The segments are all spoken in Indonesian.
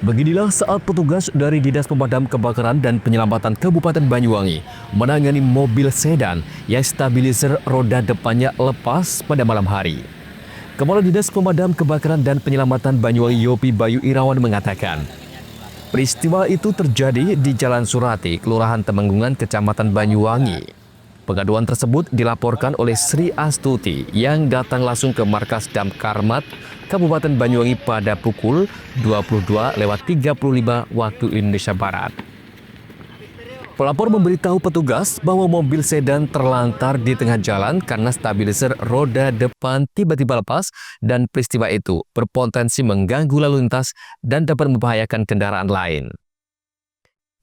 Beginilah saat petugas dari Dinas Pemadam Kebakaran dan Penyelamatan Kabupaten Banyuwangi menangani mobil sedan yang stabilizer roda depannya lepas pada malam hari. Kepala Dinas Pemadam Kebakaran dan Penyelamatan Banyuwangi Yopi Bayu Irawan mengatakan, peristiwa itu terjadi di Jalan Surati, Kelurahan Temenggungan, Kecamatan Banyuwangi. Pengaduan tersebut dilaporkan oleh Sri Astuti yang datang langsung ke markas Damkarmat Kabupaten Banyuwangi pada pukul 22.35 waktu Indonesia Barat. Pelapor memberitahu petugas bahwa mobil sedan terlantar di tengah jalan karena stabilizer roda depan tiba-tiba lepas dan peristiwa itu berpotensi mengganggu lalu lintas dan dapat membahayakan kendaraan lain.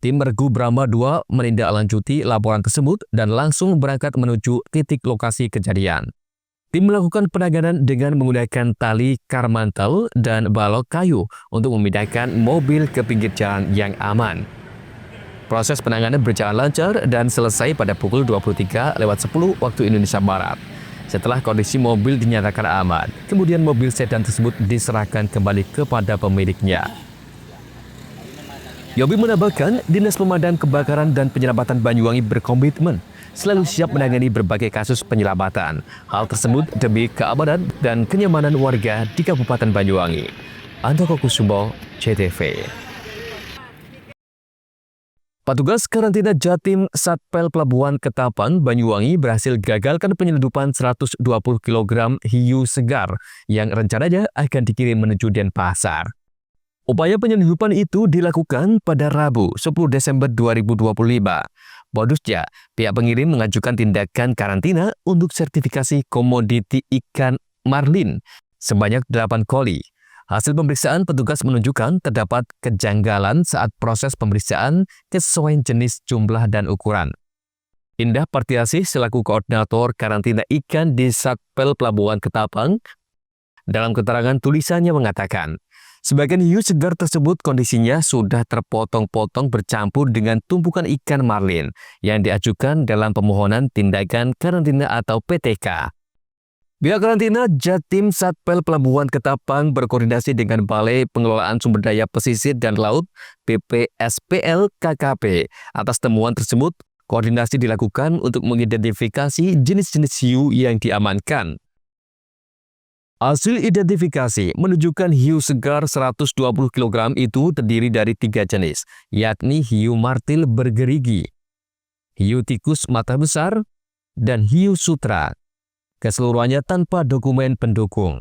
Tim Regu Brahma 2 menindaklanjuti laporan tersebut dan langsung berangkat menuju titik lokasi kejadian. Tim melakukan penanganan dengan menggunakan tali karmantel dan balok kayu untuk memindahkan mobil ke pinggir jalan yang aman. Proses penanganan berjalan lancar dan selesai pada pukul 23.10 waktu Indonesia Barat. Setelah kondisi mobil dinyatakan aman, kemudian mobil sedan tersebut diserahkan kembali kepada pemiliknya. Yobi menambahkan, Dinas Pemadam Kebakaran dan Penyelamatan Banyuwangi berkomitmen selalu siap menangani berbagai kasus penyelamatan. Hal tersebut demi keamanan dan kenyamanan warga di Kabupaten Banyuwangi. Andoko Kusumbo, CTV. Petugas karantina Jatim Satpel Pelabuhan Ketapang, Banyuwangi berhasil gagalkan penyelundupan 120 kg hiu segar yang rencananya akan dikirim menuju Denpasar. Upaya penyelundupan itu dilakukan pada Rabu 10 Desember 2025. Modusnya, pihak pengirim mengajukan tindakan karantina untuk sertifikasi komoditi ikan marlin sebanyak 8 koli. Hasil pemeriksaan petugas menunjukkan terdapat kejanggalan saat proses pemeriksaan kesesuaian jenis, jumlah, dan ukuran. Indah Partiasih selaku koordinator karantina ikan di Satpel Pelabuhan Ketapang dalam keterangan tulisannya mengatakan, sebagian hiu segar tersebut kondisinya sudah terpotong-potong bercampur dengan tumpukan ikan marlin yang diajukan dalam permohonan tindakan karantina atau PTK. Pihak karantina Jatim Satpel Pelabuhan Ketapang berkoordinasi dengan Balai Pengelolaan Sumber Daya Pesisir dan Laut BPSPL KKP. Atas temuan tersebut, koordinasi dilakukan untuk mengidentifikasi jenis-jenis hiu yang diamankan. Hasil identifikasi menunjukkan hiu segar 120 kg itu terdiri dari 3 jenis, yakni hiu martil bergerigi, hiu tikus mata besar, dan hiu sutra. Keseluruhannya tanpa dokumen pendukung.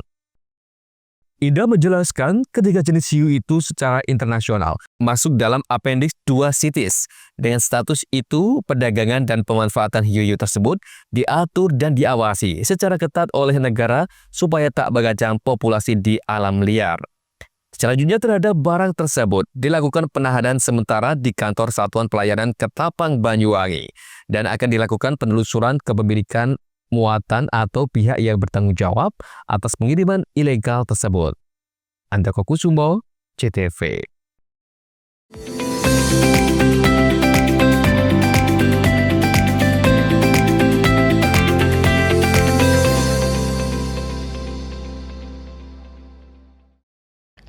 Indah menjelaskan ketiga jenis hiu itu secara internasional masuk dalam Appendix 2 CITES. Dengan status itu, perdagangan dan pemanfaatan hiu-hiu tersebut diatur dan diawasi secara ketat oleh negara supaya tak mengajang populasi di alam liar. Selanjutnya terhadap barang tersebut dilakukan penahanan sementara di kantor Satuan Pelayanan Ketapang Banyuwangi dan akan dilakukan penelusuran kepemilikan muatan atau pihak yang bertanggung jawab atas pengiriman ilegal tersebut. Andoko Kusumbo, CTV.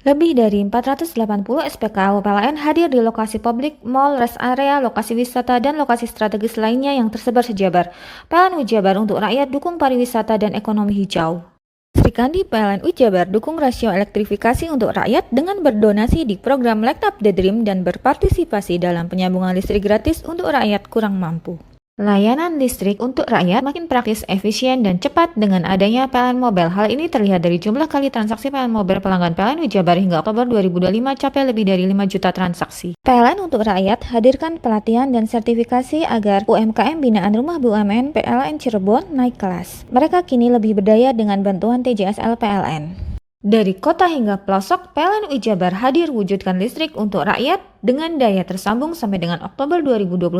Lebih dari 480 SPKL PLN hadir di lokasi publik, mal, rest area, lokasi wisata, dan lokasi strategis lainnya yang tersebar sejabar. PLN Ujabar untuk rakyat dukung pariwisata dan ekonomi hijau. Sri Kandi PLN Ujabar dukung rasio elektrifikasi untuk rakyat dengan berdonasi di program Light Up the Dream dan berpartisipasi dalam penyambungan listrik gratis untuk rakyat kurang mampu. Layanan listrik untuk rakyat makin praktis, efisien, dan cepat dengan adanya PLN Mobile. Hal ini terlihat dari jumlah kali transaksi PLN Mobile pelanggan PLN Ujabar hingga Oktober 2025 capai lebih dari 5 juta transaksi. PLN untuk rakyat hadirkan pelatihan dan sertifikasi agar UMKM binaan Rumah BUMN PLN Cirebon naik kelas. Mereka kini lebih berdaya dengan bantuan TJSL PLN. Dari kota hingga pelosok, PLN Ujabar hadir wujudkan listrik untuk rakyat dengan daya tersambung sampai dengan Oktober 2025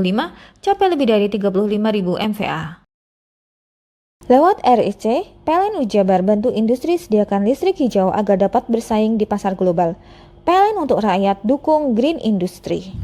capai lebih dari 35.000 MVA. Lewat RIC, PLN Ujabar bantu industri sediakan listrik hijau agar dapat bersaing di pasar global. PLN untuk rakyat dukung Green Industry.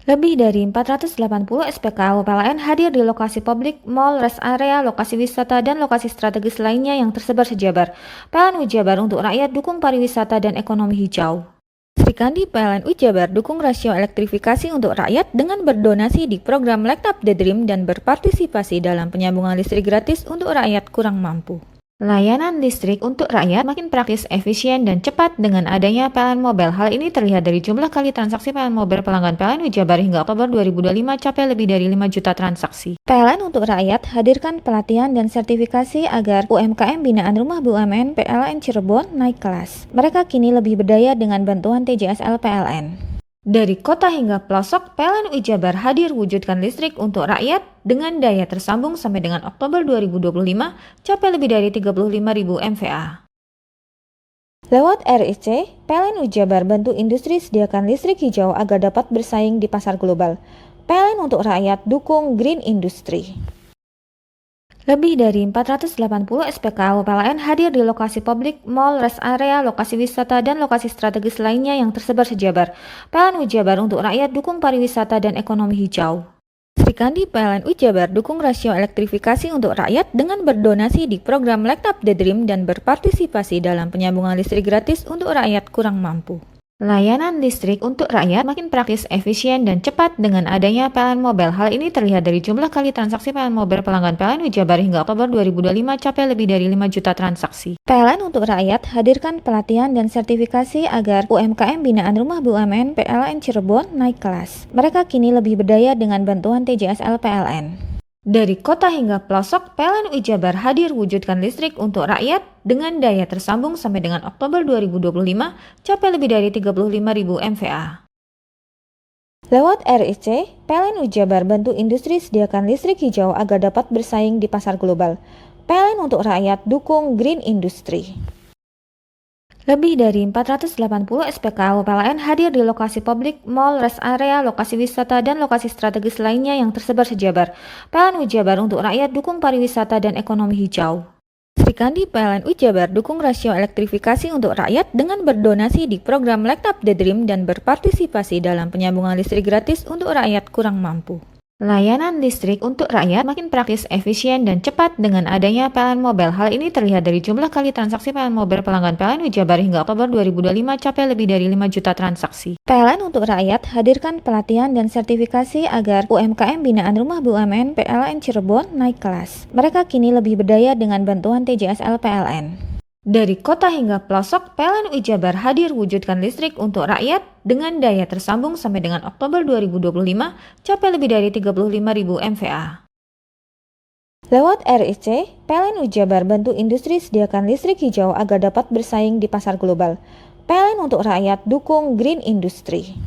Lebih dari 480 SPKL PLN hadir di lokasi publik, mal, rest area, lokasi wisata, dan lokasi strategis lainnya yang tersebar sejabar. PLN Ujabar untuk rakyat dukung pariwisata dan ekonomi hijau. Sri Kandi PLN Jabar dukung rasio elektrifikasi untuk rakyat dengan berdonasi di program Light Up the Dream dan berpartisipasi dalam penyambungan listrik gratis untuk rakyat kurang mampu. Layanan listrik untuk rakyat makin praktis, efisien, dan cepat dengan adanya PLN Mobile. Hal ini terlihat dari jumlah kali transaksi PLN Mobile pelanggan PLN Jabar hingga Oktober 2025 capai lebih dari 5 juta transaksi. PLN untuk rakyat hadirkan pelatihan dan sertifikasi agar UMKM binaan Rumah BUMN PLN Cirebon naik kelas. Mereka kini lebih berdaya dengan bantuan TJSL PLN. Dari kota hingga pelosok, PLN Jabar hadir wujudkan listrik untuk rakyat dengan daya tersambung sampai dengan Oktober 2025 capai lebih dari 35.000 MVA. Lewat RIC, PLN Jabar bantu industri sediakan listrik hijau agar dapat bersaing di pasar global. PLN untuk rakyat dukung Green Industry. Lebih dari 480 SPKU PLN hadir di lokasi publik, mall, rest area, lokasi wisata, dan lokasi strategis lainnya yang tersebar sejabar. PLN Jabar untuk rakyat dukung pariwisata dan ekonomi hijau. Sri Kandi PLN Jabar dukung rasio elektrifikasi untuk rakyat dengan berdonasi di program Light Up the Dream dan berpartisipasi dalam penyambungan listrik gratis untuk rakyat kurang mampu. Layanan listrik untuk rakyat makin praktis, efisien, dan cepat dengan adanya PLN Mobile. Hal ini terlihat dari jumlah kali transaksi PLN Mobile pelanggan PLN Jabar hingga Oktober 2025 capai lebih dari 5 juta transaksi. PLN untuk rakyat hadirkan pelatihan dan sertifikasi agar UMKM binaan Rumah BUMN PLN Cirebon naik kelas. Mereka kini lebih berdaya dengan bantuan TJSL PLN. Dari kota hingga pelosok, PLN Jabar hadir wujudkan listrik untuk rakyat dengan daya tersambung sampai dengan Oktober 2025 capai lebih dari 35.000 MVA. Lewat RIC, PLN Jabar bantu industri sediakan listrik hijau agar dapat bersaing di pasar global. PLN untuk rakyat dukung Green Industry. Lebih dari 480 SPKU PLN hadir di lokasi publik, mall, rest area, lokasi wisata, dan lokasi strategis lainnya yang tersebar sejabar. PLN Jabar untuk rakyat dukung pariwisata dan ekonomi hijau. Sri Kandi PLN Jabar dukung rasio elektrifikasi untuk rakyat dengan berdonasi di program Light Up the Dream dan berpartisipasi dalam penyambungan listrik gratis untuk rakyat kurang mampu. Layanan listrik untuk rakyat makin praktis, efisien, dan cepat dengan adanya PLN Mobile. Hal ini terlihat dari jumlah kali transaksi PLN Mobile pelanggan PLN Jabar hingga Oktober 2025 capai lebih dari 5 juta transaksi. PLN untuk rakyat hadirkan pelatihan dan sertifikasi agar UMKM binaan Rumah BUMN PLN Cirebon naik kelas. Mereka kini lebih berdaya dengan bantuan TJSL PLN. Dari kota hingga pelosok, PLN Jabar hadir wujudkan listrik untuk rakyat dengan daya tersambung sampai dengan Oktober 2025 capai lebih dari 35.000 MVA. Lewat RIC, PLN Jabar bantu industri sediakan listrik hijau agar dapat bersaing di pasar global. PLN untuk rakyat dukung Green Industry.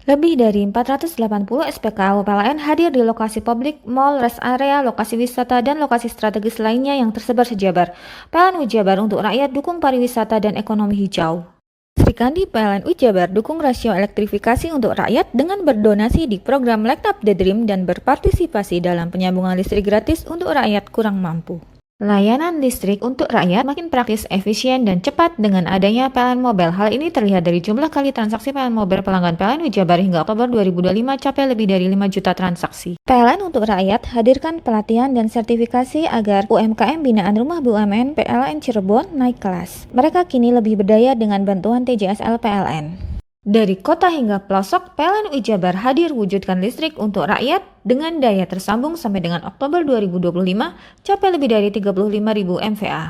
Lebih dari 480 SPKU PLN hadir di lokasi publik, mall, rest area, lokasi wisata, dan lokasi strategis lainnya yang tersebar sejabar. PLN Jabar untuk rakyat dukung pariwisata dan ekonomi hijau. Sri Kandi PLN Jabar dukung rasio elektrifikasi untuk rakyat dengan berdonasi di program Light Up the Dream dan berpartisipasi dalam penyambungan listrik gratis untuk rakyat kurang mampu. Layanan listrik untuk rakyat makin praktis, efisien, dan cepat dengan adanya PLN Mobile. Hal ini terlihat dari jumlah kali transaksi PLN Mobile pelanggan PLN Jabar hingga Oktober 2025 capai lebih dari 5 juta transaksi. PLN untuk rakyat hadirkan pelatihan dan sertifikasi agar UMKM binaan Rumah BUMN PLN Cirebon naik kelas. Mereka kini lebih berdaya dengan bantuan TJSL PLN. Dari kota hingga pelosok, PLN Jabar hadir wujudkan listrik untuk rakyat dengan daya tersambung sampai dengan Oktober 2025 capai lebih dari 35.000 MVA.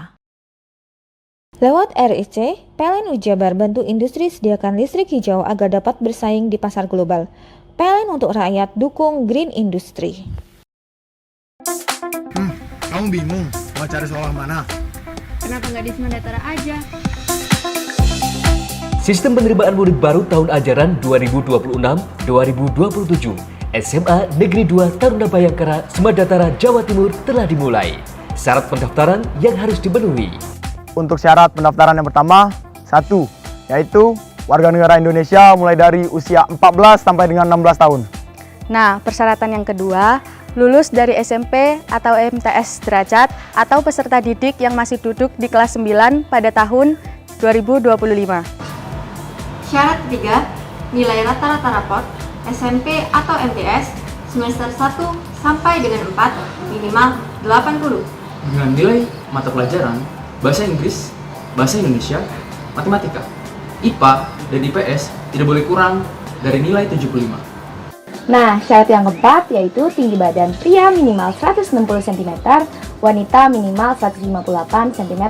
Lewat RIC, PLN Jabar bantu industri sediakan listrik hijau agar dapat bersaing di pasar global. PLN untuk rakyat dukung Green Industry. Kamu bingung mau cari sekolah mana? Kenapa nggak di Semandatara aja? Sistem penerimaan murid baru tahun ajaran 2026-2027 SMA Negeri 2 Taruna Bayangkara, Semandatara, Jawa Timur telah dimulai. Syarat pendaftaran yang harus dipenuhi. Untuk syarat pendaftaran yang pertama, 1, yaitu warga negara Indonesia mulai dari usia 14 sampai dengan 16 tahun. Nah, persyaratan yang kedua, lulus dari SMP atau MTS derajat atau peserta didik yang masih duduk di kelas 9 pada tahun 2025. Syarat ketiga, nilai rata-rata raport SMP atau MTS semester 1 sampai dengan 4 minimal 80. Dengan nilai mata pelajaran Bahasa Inggris, Bahasa Indonesia, Matematika, IPA dan IPS tidak boleh kurang dari nilai 75. Nah, syarat yang keempat yaitu tinggi badan pria minimal 160 cm, wanita minimal 158 cm.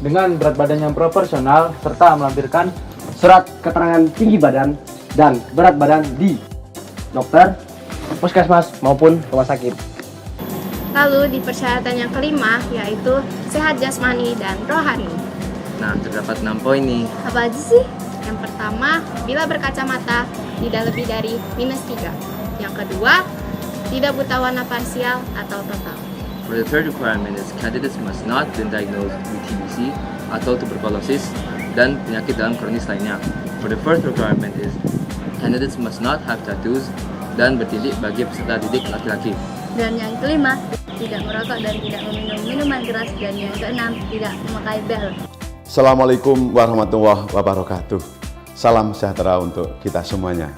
Dengan berat badan yang proporsional serta melampirkan surat keterangan tinggi badan dan berat badan di dokter, puskesmas maupun rumah sakit. Lalu di persyaratan yang kelima yaitu sehat jasmani dan rohani. Nah, terdapat 6 poin nih. Apa aja sih? Yang pertama, bila berkacamata tidak lebih dari -3. Yang kedua, tidak buta warna parsial atau total. For the third requirement is candidates must not been diagnosed with TBC atau tuberculosis dan penyakit dalam kronis lainnya. For the fourth requirement is candidates must not have tattoos dan bertitik bagi peserta didik laki-laki. Dan yang kelima, tidak merokok dan tidak meminum minuman keras. Dan yang keenam, tidak memakai bel. Assalamualaikum warahmatullahi wabarakatuh. Salam sejahtera untuk kita semuanya.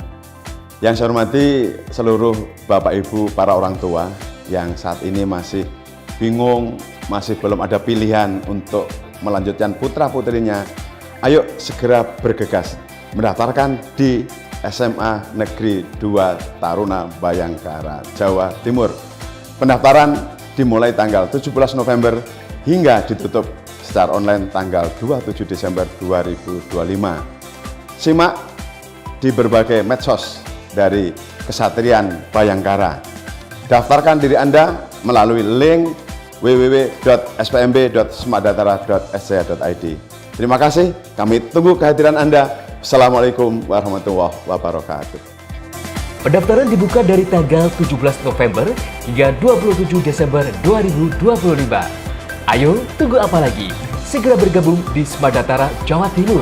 Yang saya hormati seluruh Bapak Ibu para orang tua yang saat ini masih bingung, masih belum ada pilihan untuk melanjutkan putra-putrinya. Ayo segera bergegas mendaftarkan di SMA Negeri 2 Taruna Bayangkara, Jawa Timur. Pendaftaran dimulai tanggal 17 November hingga ditutup secara online tanggal 27 Desember 2025. Simak di berbagai medsos dari Kesatrian Bayangkara. Daftarkan diri Anda melalui link www.spmb.semakdatara.sc.id. Terima kasih, kami tunggu kehadiran Anda. Assalamualaikum warahmatullahi wabarakatuh. Pendaftaran dibuka dari tanggal 17 November hingga 27 Desember 2025. Ayo, tunggu apa lagi? Segera bergabung di Semakdatara, Jawa Timur.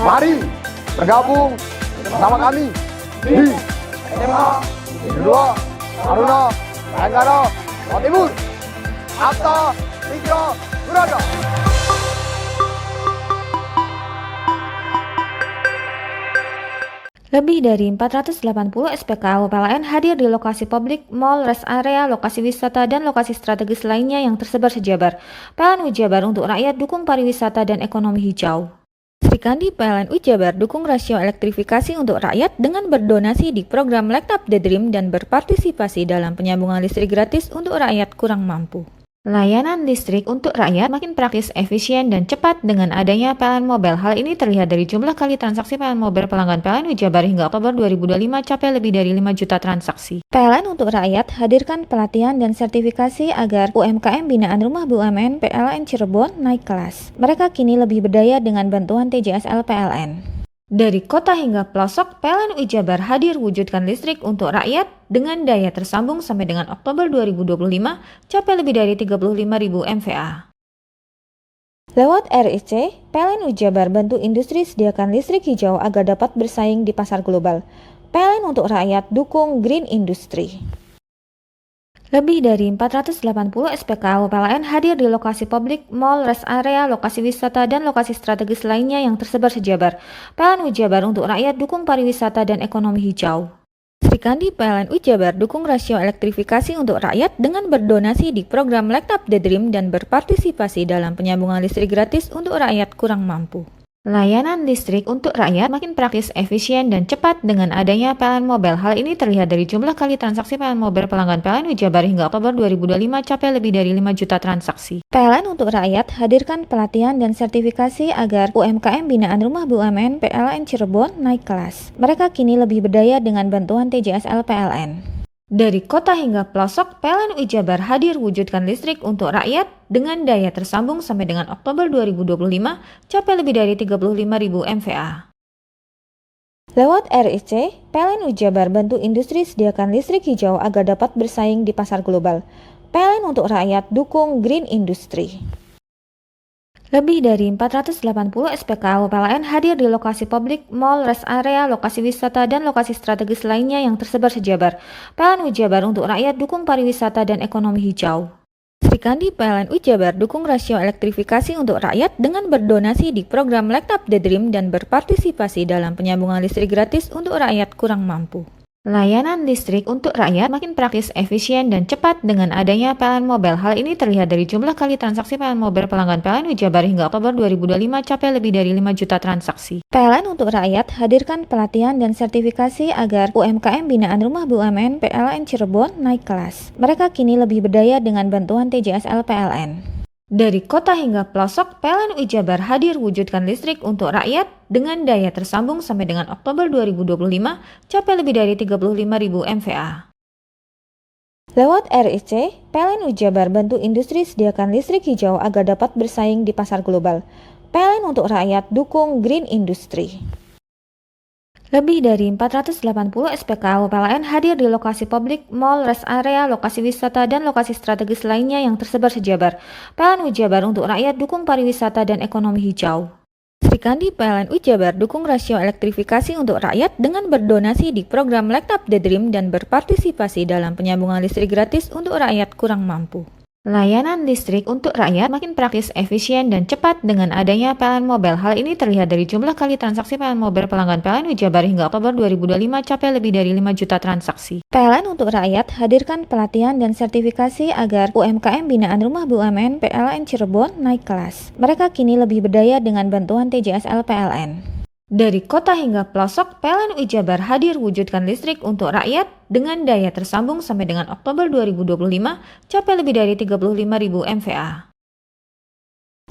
Mari bergabung bersama kami di SMA Negeri 2 Taruna Bayangkara, Jawa Timur. Akta Tiga Berada. Lebih dari 480 SPKU PLN hadir di lokasi publik, mal, rest area, lokasi wisata, dan lokasi strategis lainnya yang tersebar sejabar. PLN Ujabar untuk rakyat dukung pariwisata dan ekonomi hijau. Sri Kandi PLN Ujabar dukung rasio elektrifikasi untuk rakyat dengan berdonasi di program Light Up the Dream dan berpartisipasi dalam penyambungan listrik gratis untuk rakyat kurang mampu. Layanan listrik untuk rakyat makin praktis, efisien, dan cepat dengan adanya PLN Mobile. Hal ini terlihat dari jumlah kali transaksi PLN Mobile pelanggan PLN Ujabar hingga Oktober 2025 capai lebih dari 5 juta transaksi. PLN untuk rakyat hadirkan pelatihan dan sertifikasi agar UMKM binaan Rumah BUMN PLN Cirebon naik kelas. Mereka kini lebih berdaya dengan bantuan TJSL PLN. Dari kota hingga pelosok, PLN Ujabar hadir wujudkan listrik untuk rakyat dengan daya tersambung sampai dengan Oktober 2025 capai lebih dari 35.000 MVA. Lewat RIC, PLN Ujabar bantu industri sediakan listrik hijau agar dapat bersaing di pasar global. PLN untuk rakyat dukung green industry. Lebih dari 480 SPKU PLN hadir di lokasi publik, mal, rest area, lokasi wisata, dan lokasi strategis lainnya yang tersebar sejabar. PLN Ujabar untuk rakyat dukung pariwisata dan ekonomi hijau. Sri Kandi PLN Ujabar dukung rasio elektrifikasi untuk rakyat dengan berdonasi di program Light Up the Dream dan berpartisipasi dalam penyambungan listrik gratis untuk rakyat kurang mampu. Layanan listrik untuk rakyat makin praktis, efisien, dan cepat dengan adanya PLN Mobile. Hal ini terlihat dari jumlah kali transaksi PLN Mobile pelanggan PLN Ujabar hingga Oktober 2025 capai lebih dari 5 juta transaksi. PLN untuk rakyat hadirkan pelatihan dan sertifikasi agar UMKM binaan Rumah BUMN PLN Cirebon naik kelas. Mereka kini lebih berdaya dengan bantuan TJSL PLN. Dari kota hingga pelosok, PLN Ujabar hadir wujudkan listrik untuk rakyat dengan daya tersambung sampai dengan Oktober 2025 capai lebih dari 35.000 MVA. Lewat RIC, PLN Ujabar bantu industri sediakan listrik hijau agar dapat bersaing di pasar global. PLN untuk rakyat dukung green industry. Lebih dari 480 SPKU PLN hadir di lokasi publik, mal, rest area, lokasi wisata, dan lokasi strategis lainnya yang tersebar sejabar. PLN Ujabar untuk rakyat dukung pariwisata dan ekonomi hijau. Sri Kandi PLN Ujabar dukung rasio elektrifikasi untuk rakyat dengan berdonasi di program Light Up the Dream dan berpartisipasi dalam penyambungan listrik gratis untuk rakyat kurang mampu. Layanan listrik untuk rakyat makin praktis, efisien, dan cepat dengan adanya PLN Mobile. Hal ini terlihat dari jumlah kali transaksi PLN Mobile pelanggan PLN Jabar hingga Oktober 2025 capai lebih dari 5 juta transaksi. PLN untuk rakyat hadirkan pelatihan dan sertifikasi agar UMKM binaan Rumah BUMN PLN Cirebon naik kelas. Mereka kini lebih berdaya dengan bantuan TJSL PLN. Dari kota hingga pelosok, PLN Jabar hadir wujudkan listrik untuk rakyat dengan daya tersambung sampai dengan Oktober 2025 capai lebih dari 35.000 MVA. Lewat RIC, PLN Jabar bantu industri sediakan listrik hijau agar dapat bersaing di pasar global. PLN untuk rakyat dukung green industry. Lebih dari 480 SPKU PLN hadir di lokasi publik, mall, rest area, lokasi wisata, dan lokasi strategis lainnya yang tersebar sejabar. PLN Jabar untuk rakyat dukung pariwisata dan ekonomi hijau. Srikandi PLN Jabar dukung rasio elektrifikasi untuk rakyat dengan berdonasi di program Light Up the Dream dan berpartisipasi dalam penyambungan listrik gratis untuk rakyat kurang mampu. Layanan listrik untuk rakyat makin praktis, efisien, dan cepat dengan adanya PLN Mobile. Hal ini terlihat dari jumlah kali transaksi PLN Mobile pelanggan PLN Jabar hingga Oktober 2025 capai lebih dari 5 juta transaksi. PLN untuk rakyat hadirkan pelatihan dan sertifikasi agar UMKM binaan Rumah BUMN PLN Cirebon naik kelas. Mereka kini lebih berdaya dengan bantuan TJSL PLN. Dari kota hingga pelosok, PLN Jabar hadir wujudkan listrik untuk rakyat dengan daya tersambung sampai dengan Oktober 2025 capai lebih dari 35.000 MVA.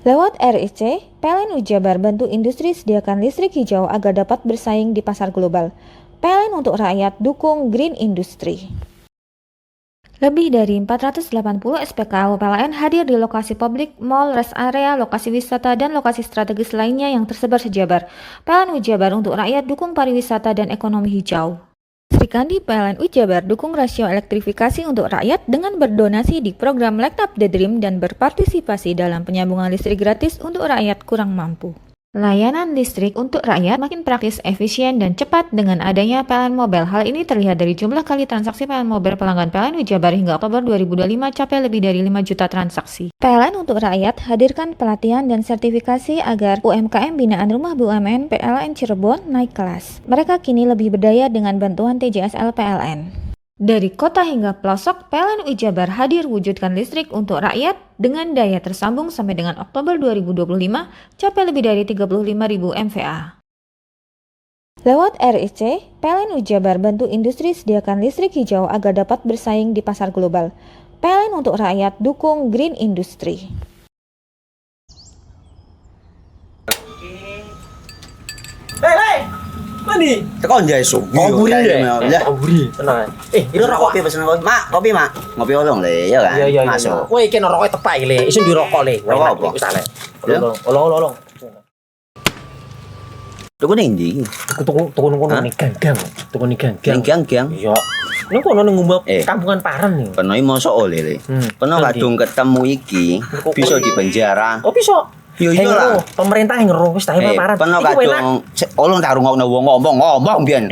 Lewat RIC, PLN Jabar bantu industri sediakan listrik hijau agar dapat bersaing di pasar global. PLN untuk rakyat dukung green industry. Lebih dari 480 SPKU PLN hadir di lokasi publik, mall, rest area, lokasi wisata, dan lokasi strategis lainnya yang tersebar sejabar. PLN Jabar untuk rakyat dukung pariwisata dan ekonomi hijau. Srikandi PLN Jabar dukung rasio elektrifikasi untuk rakyat dengan berdonasi di program Light Up the Dream dan berpartisipasi dalam penyambungan listrik gratis untuk rakyat kurang mampu. Layanan listrik untuk rakyat makin praktis, efisien, dan cepat dengan adanya PLN Mobile. Hal ini terlihat dari jumlah kali transaksi PLN Mobile pelanggan PLN Jabar hingga Oktober 2025 capai lebih dari 5 juta transaksi. PLN untuk rakyat hadirkan pelatihan dan sertifikasi agar UMKM binaan Rumah BUMN PLN Cirebon naik kelas. Mereka kini lebih berdaya dengan bantuan TJSL PLN. Dari kota hingga pelosok, PLN Jabar hadir wujudkan listrik untuk rakyat dengan daya tersambung sampai dengan Oktober 2025 capai lebih dari 35.000 MVA. Lewat RIC, PLN Jabar bantu industri sediakan listrik hijau agar dapat bersaing di pasar global. PLN untuk rakyat dukung green industry. Mandi. Tekan jaya su. Koburi deh. Ya. Koburi. Tenang. Ini rokok kopi pesen kopi. Mak, kopi, Mak. Ngopi olong le, ya kan? Iya. Masuk. Kowe iki rokok tepak iki le. Isin dirokok le. Rokok apa? Wis ale. Olong. Tuku ning ndi? Tuku ngono ning gang. Tuku ning gang. Ning gang. Iya. Ning kono ning ngumbat kampungan Paren nih. Kono iki mosok oleh le. Kono kadung ketemu iki bisa dipenjara. Oh, bisa. Yo lah, pemerintah yang ngeruh wis tahe paparan. Peno kadung olong tak rungokno wong ngomong biyen.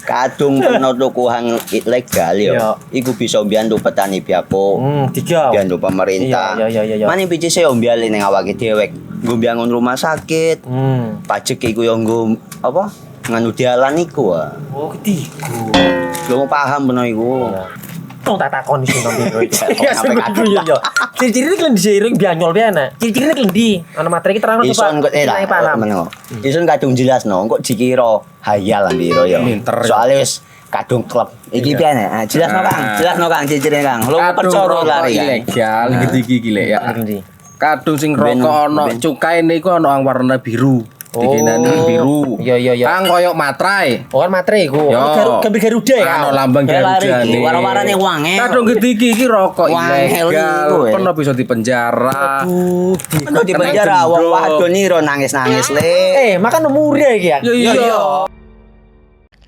Kadung peno tuku hang ilegal yo. Iku bisa mbiyantu petani biako. Mbiyantu pemerintah. Mane pici se mbiale ning awake dhewek. Nggo mbangun rumah sakit. Pajak iku yo nggo apa? Nganu dalan iku. Oh, ketiku. Lu paham peno iku. Tak takon sing nang biro iki. Sampai kadung yo. Ciri-ciri iki diseiring bianyol piye ana. Ciri-cirine klendi. Ana materi iki terang coba. Ison kadung jelasno, kok dikira hayal lan biro yo. Soale wis kadung klub. Iki piye nek? Jelasno Kang ciri-cirine Kang. Lu percaya lari ilegal iki lek ya. Kadung sing rokok ana cukaine iku ana warna biru. Dikenani biru. Iya. Kang koyo materai. Oh kan materai iku. Gambar Garuda ya. Ono lambang Garuda. Warna-warnane wangi. Kadung gede iki rokok ilegal. Pernah bisa dipenjara. Pernah dipenjara wong wadon iro nangis-nangis le. Makan murah iki ya. Iya.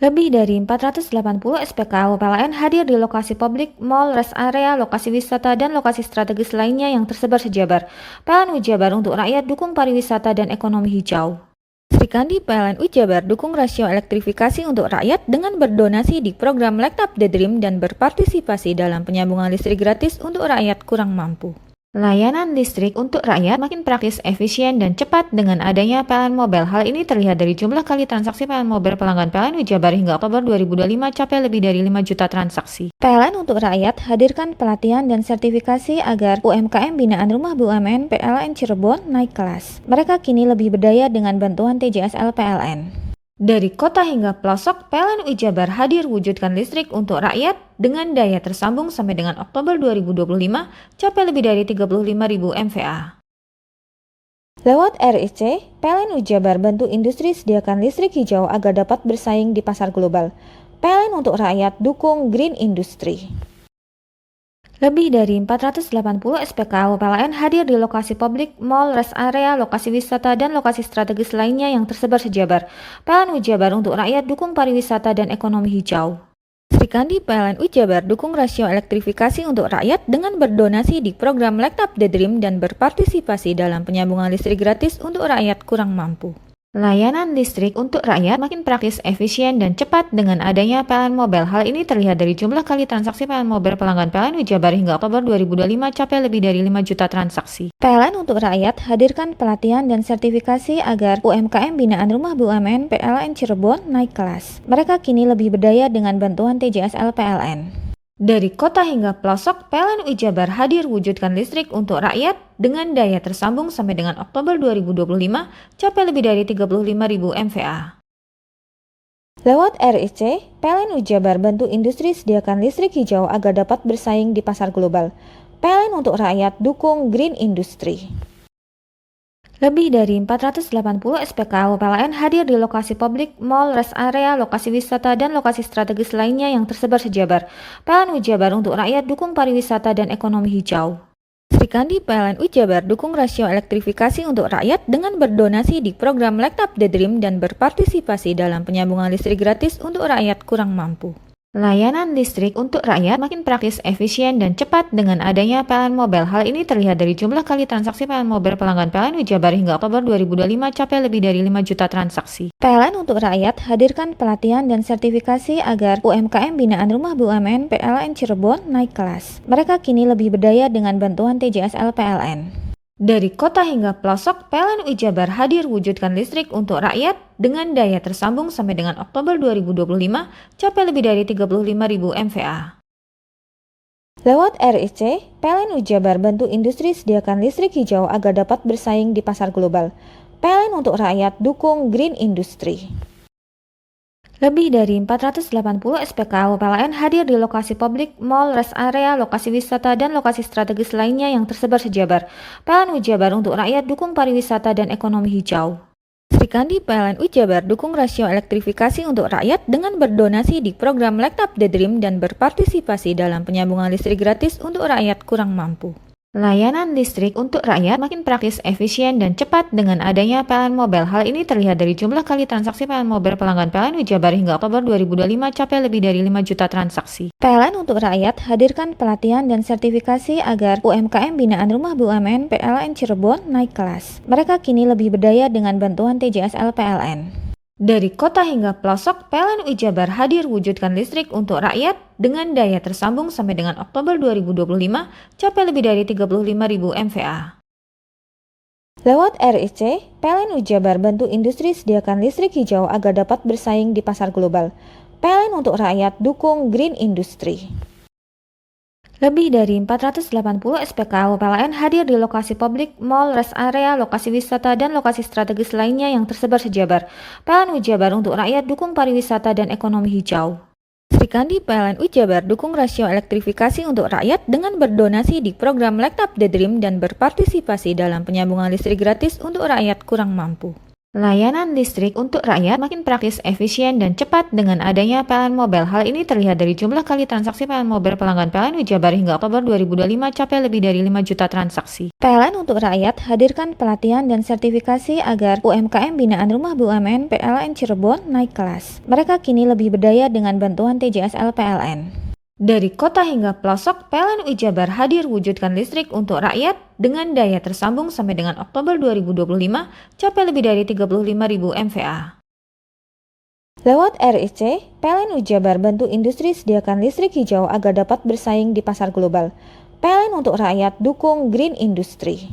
Lebih dari 480 SPKU PLN hadir di lokasi publik, mall, rest area, lokasi wisata, dan lokasi strategis lainnya yang tersebar sejabar. PLN Jabar untuk rakyat dukung pariwisata dan ekonomi hijau. Srikandi PLN Jabar dukung rasio elektrifikasi untuk rakyat dengan berdonasi di program Light Up the Dream dan berpartisipasi dalam penyambungan listrik gratis untuk rakyat kurang mampu. Layanan listrik untuk rakyat makin praktis, efisien, dan cepat dengan adanya PLN Mobile. Hal ini terlihat dari jumlah kali transaksi PLN Mobile pelanggan PLN Wijabar hingga Oktober 2025 capai lebih dari 5 juta transaksi. PLN untuk rakyat hadirkan pelatihan dan sertifikasi agar UMKM binaan Rumah BUMN PLN Cirebon naik kelas. Mereka kini lebih berdaya dengan bantuan TJSL PLN. Dari kota hingga pelosok, PLN Wijabar hadir wujudkan listrik untuk rakyat dengan daya tersambung sampai dengan Oktober 2025 capai lebih dari 35.000 MVA. Lewat RIC, PLN Wijabar bantu industri sediakan listrik hijau agar dapat bersaing di pasar global. PLN untuk rakyat dukung Green Industry. Lebih dari 480 SPKU PLN hadir di lokasi publik, mall, rest area, lokasi wisata, dan lokasi strategis lainnya yang tersebar sejabar. PLN Wijabar untuk rakyat dukung pariwisata dan ekonomi hijau. Srikandi PLN Wijabar dukung rasio elektrifikasi untuk rakyat dengan berdonasi di program Light Up the Dream dan berpartisipasi dalam penyambungan listrik gratis untuk rakyat kurang mampu. Layanan listrik untuk rakyat makin praktis, efisien, dan cepat dengan adanya PLN Mobile. Hal ini terlihat dari jumlah kali transaksi PLN Mobile pelanggan PLN Wijabar hingga Oktober 2025 capai lebih dari 5 juta transaksi. PLN untuk rakyat hadirkan pelatihan dan sertifikasi agar UMKM binaan Rumah BUMN PLN Cirebon naik kelas. Mereka kini lebih berdaya dengan bantuan TJSL PLN. Dari kota hingga pelosok, PLN Wijabar hadir wujudkan listrik untuk rakyat dengan daya tersambung sampai dengan Oktober 2025 capai lebih dari 35.000 MVA. Lewat RIC, PLN Wijabar bantu industri sediakan listrik hijau agar dapat bersaing di pasar global. PLN untuk rakyat dukung Green Industry. Lebih dari 480 SPKU PLN hadir di lokasi publik, mall, rest area, lokasi wisata, dan lokasi strategis lainnya yang tersebar sejabar. PLN Wijabar untuk rakyat dukung pariwisata dan ekonomi hijau. Srikandi PLN Wijabar dukung rasio elektrifikasi untuk rakyat dengan berdonasi di program Light Up the Dream dan berpartisipasi dalam penyambungan listrik gratis untuk rakyat kurang mampu. Layanan listrik untuk rakyat makin praktis, efisien, dan cepat dengan adanya PLN Mobile. Hal ini terlihat dari jumlah kali transaksi PLN Mobile pelanggan PLN Wijabar hingga Oktober 2025 capai lebih dari 5 juta transaksi. PLN untuk rakyat hadirkan pelatihan dan sertifikasi agar UMKM binaan Rumah BUMN PLN Cirebon naik kelas. Mereka kini lebih berdaya dengan bantuan TJSL PLN. Dari kota hingga pelosok, PLN Wijabar hadir wujudkan listrik untuk rakyat dengan daya tersambung sampai dengan Oktober 2025 capai lebih dari 35.000 MVA. Lewat RIC, PLN Wijabar bantu industri sediakan listrik hijau agar dapat bersaing di pasar global. PLN untuk rakyat dukung Green Industry. Lebih dari 480 SPKU PLN hadir di lokasi publik, mall, rest area, lokasi wisata, dan lokasi strategis lainnya yang tersebar sejabar. PLN Wijabar untuk rakyat dukung pariwisata dan ekonomi hijau. Srikandi PLN Wijabar dukung rasio elektrifikasi untuk rakyat dengan berdonasi di program Light Up the Dream dan berpartisipasi dalam penyambungan listrik gratis untuk rakyat kurang mampu. Layanan listrik untuk rakyat makin praktis, efisien, dan cepat dengan adanya PLN Mobile. Hal ini terlihat dari jumlah kali transaksi PLN Mobile pelanggan PLN Wijabar hingga Oktober 2025 capai lebih dari 5 juta transaksi. PLN untuk rakyat hadirkan pelatihan dan sertifikasi agar UMKM binaan Rumah BUMN PLN Cirebon naik kelas. Mereka kini lebih berdaya dengan bantuan TJSL PLN. Dari kota hingga pelosok, PLN Wijabar hadir wujudkan listrik untuk rakyat dengan daya tersambung sampai dengan Oktober 2025 capai lebih dari 35.000 MVA. Lewat RIC, PLN Wijabar bantu industri sediakan listrik hijau agar dapat bersaing di pasar global. PLN untuk rakyat dukung Green Industry. Lebih dari 480 SPKU PLN hadir di lokasi publik, mall, rest area, lokasi wisata, dan lokasi strategis lainnya yang tersebar sejabar. PLN Wijabar untuk rakyat dukung pariwisata dan ekonomi hijau. Srikandi PLN Wijabar dukung rasio elektrifikasi untuk rakyat dengan berdonasi di program Light Up the Dream dan berpartisipasi dalam penyambungan listrik gratis untuk rakyat kurang mampu. Layanan listrik untuk rakyat makin praktis, efisien, dan cepat dengan adanya PLN Mobile. Hal ini terlihat dari jumlah kali transaksi PLN Mobile pelanggan PLN Wijabar hingga Oktober 2025 capai lebih dari 5 juta transaksi. PLN untuk rakyat hadirkan pelatihan dan sertifikasi agar UMKM binaan Rumah BUMN PLN Cirebon naik kelas. Mereka kini lebih berdaya dengan bantuan TJSL PLN. Dari kota hingga pelosok, PLN Wijabar hadir wujudkan listrik untuk rakyat dengan daya tersambung sampai dengan Oktober 2025 capai lebih dari 35.000 MVA. Lewat RIC, PLN Wijabar bantu industri sediakan listrik hijau agar dapat bersaing di pasar global. PLN untuk rakyat, dukung green industry.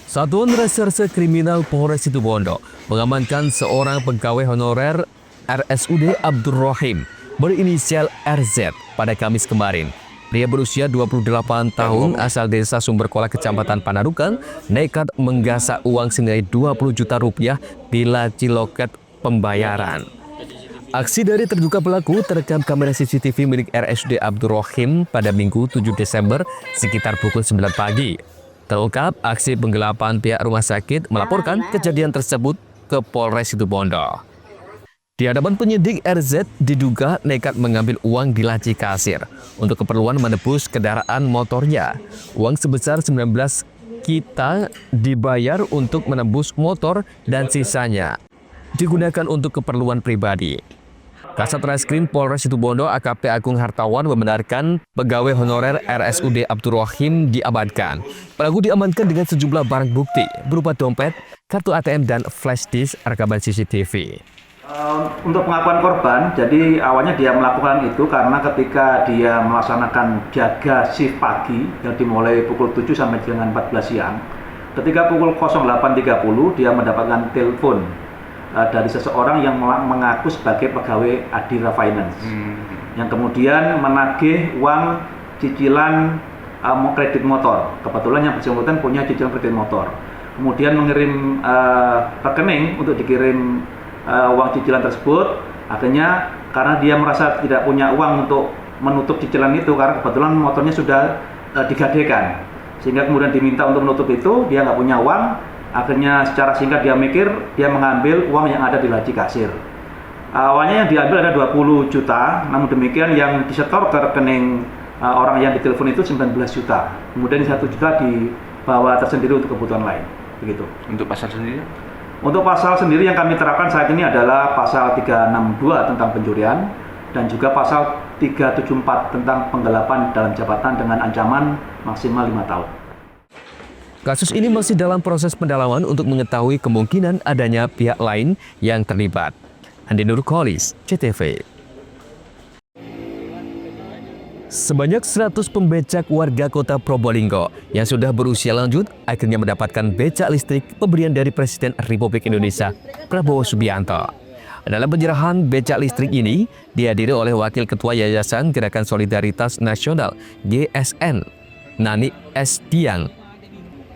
Satuan Reserse Kriminal Polres Situbondo mengamankan seorang pegawai honorer RSUD Abdurrahim berinisial RZ pada Kamis kemarin. Pria berusia 28 tahun asal desa Sumberkola, Kecamatan Panarukan, nekat menggasak uang senilai 20 juta rupiah di laci loket pembayaran. Aksi dari terduga pelaku terekam kamera CCTV milik RSUD Abdurrahim pada Minggu 7 Desember sekitar pukul 9 pagi. Terungkap aksi penggelapan, pihak rumah sakit melaporkan kejadian tersebut ke Polres Situbondo. Di hadapan penyidik, RZ diduga nekat mengambil uang di laci kasir untuk keperluan menebus kendaraan motornya. Uang sebesar 19 juta dibayar untuk menebus motor dan sisanya digunakan untuk keperluan pribadi. Kasat Reskrim Polres Situbondo AKP Agung Hartawan membenarkan pegawai honorer RSUD Abdurrahim diamankan. Pelaku diamankan dengan sejumlah barang bukti berupa dompet, kartu ATM, dan flash disk rekaman CCTV. Untuk pengakuan korban, jadi awalnya dia melakukan itu karena ketika dia melaksanakan jaga shift pagi yang dimulai pukul 7 sampai dengan 14 siang, ketika pukul 08.30 dia mendapatkan telepon dari seseorang yang mengaku sebagai pegawai Adira Finance, yang kemudian menagih uang cicilan kredit motor. Kebetulan yang bersangkutan punya cicilan kredit motor. Kemudian mengirim rekening untuk dikirim uang cicilan tersebut. Akhirnya karena dia merasa tidak punya uang untuk menutup cicilan itu, karena kebetulan motornya sudah digadekan, sehingga kemudian diminta untuk menutup itu, dia nggak punya uang. Akhirnya secara singkat dia mikir, dia mengambil uang yang ada di laci kasir. Awalnya yang diambil ada 20 juta, namun demikian yang disetor ke rekening orang yang ditelepon itu 19 juta. Kemudian 1 juta dibawa tersendiri untuk kebutuhan lain. Begitu. Untuk pasal sendiri? Untuk pasal sendiri yang kami terapkan saat ini adalah pasal 362 tentang pencurian dan juga pasal 374 tentang penggelapan dalam jabatan dengan ancaman maksimal 5 tahun. Kasus ini masih dalam proses pendalaman untuk mengetahui kemungkinan adanya pihak lain yang terlibat. Andi Nurkolis, CTV. Sebanyak 100 pembecak warga kota Probolinggo yang sudah berusia lanjut akhirnya mendapatkan becak listrik pemberian dari Presiden Republik Indonesia, Prabowo Subianto. Dalam penyerahan becak listrik ini dihadiri oleh Wakil Ketua Yayasan Gerakan Solidaritas Nasional GSN, Nani S. Diang,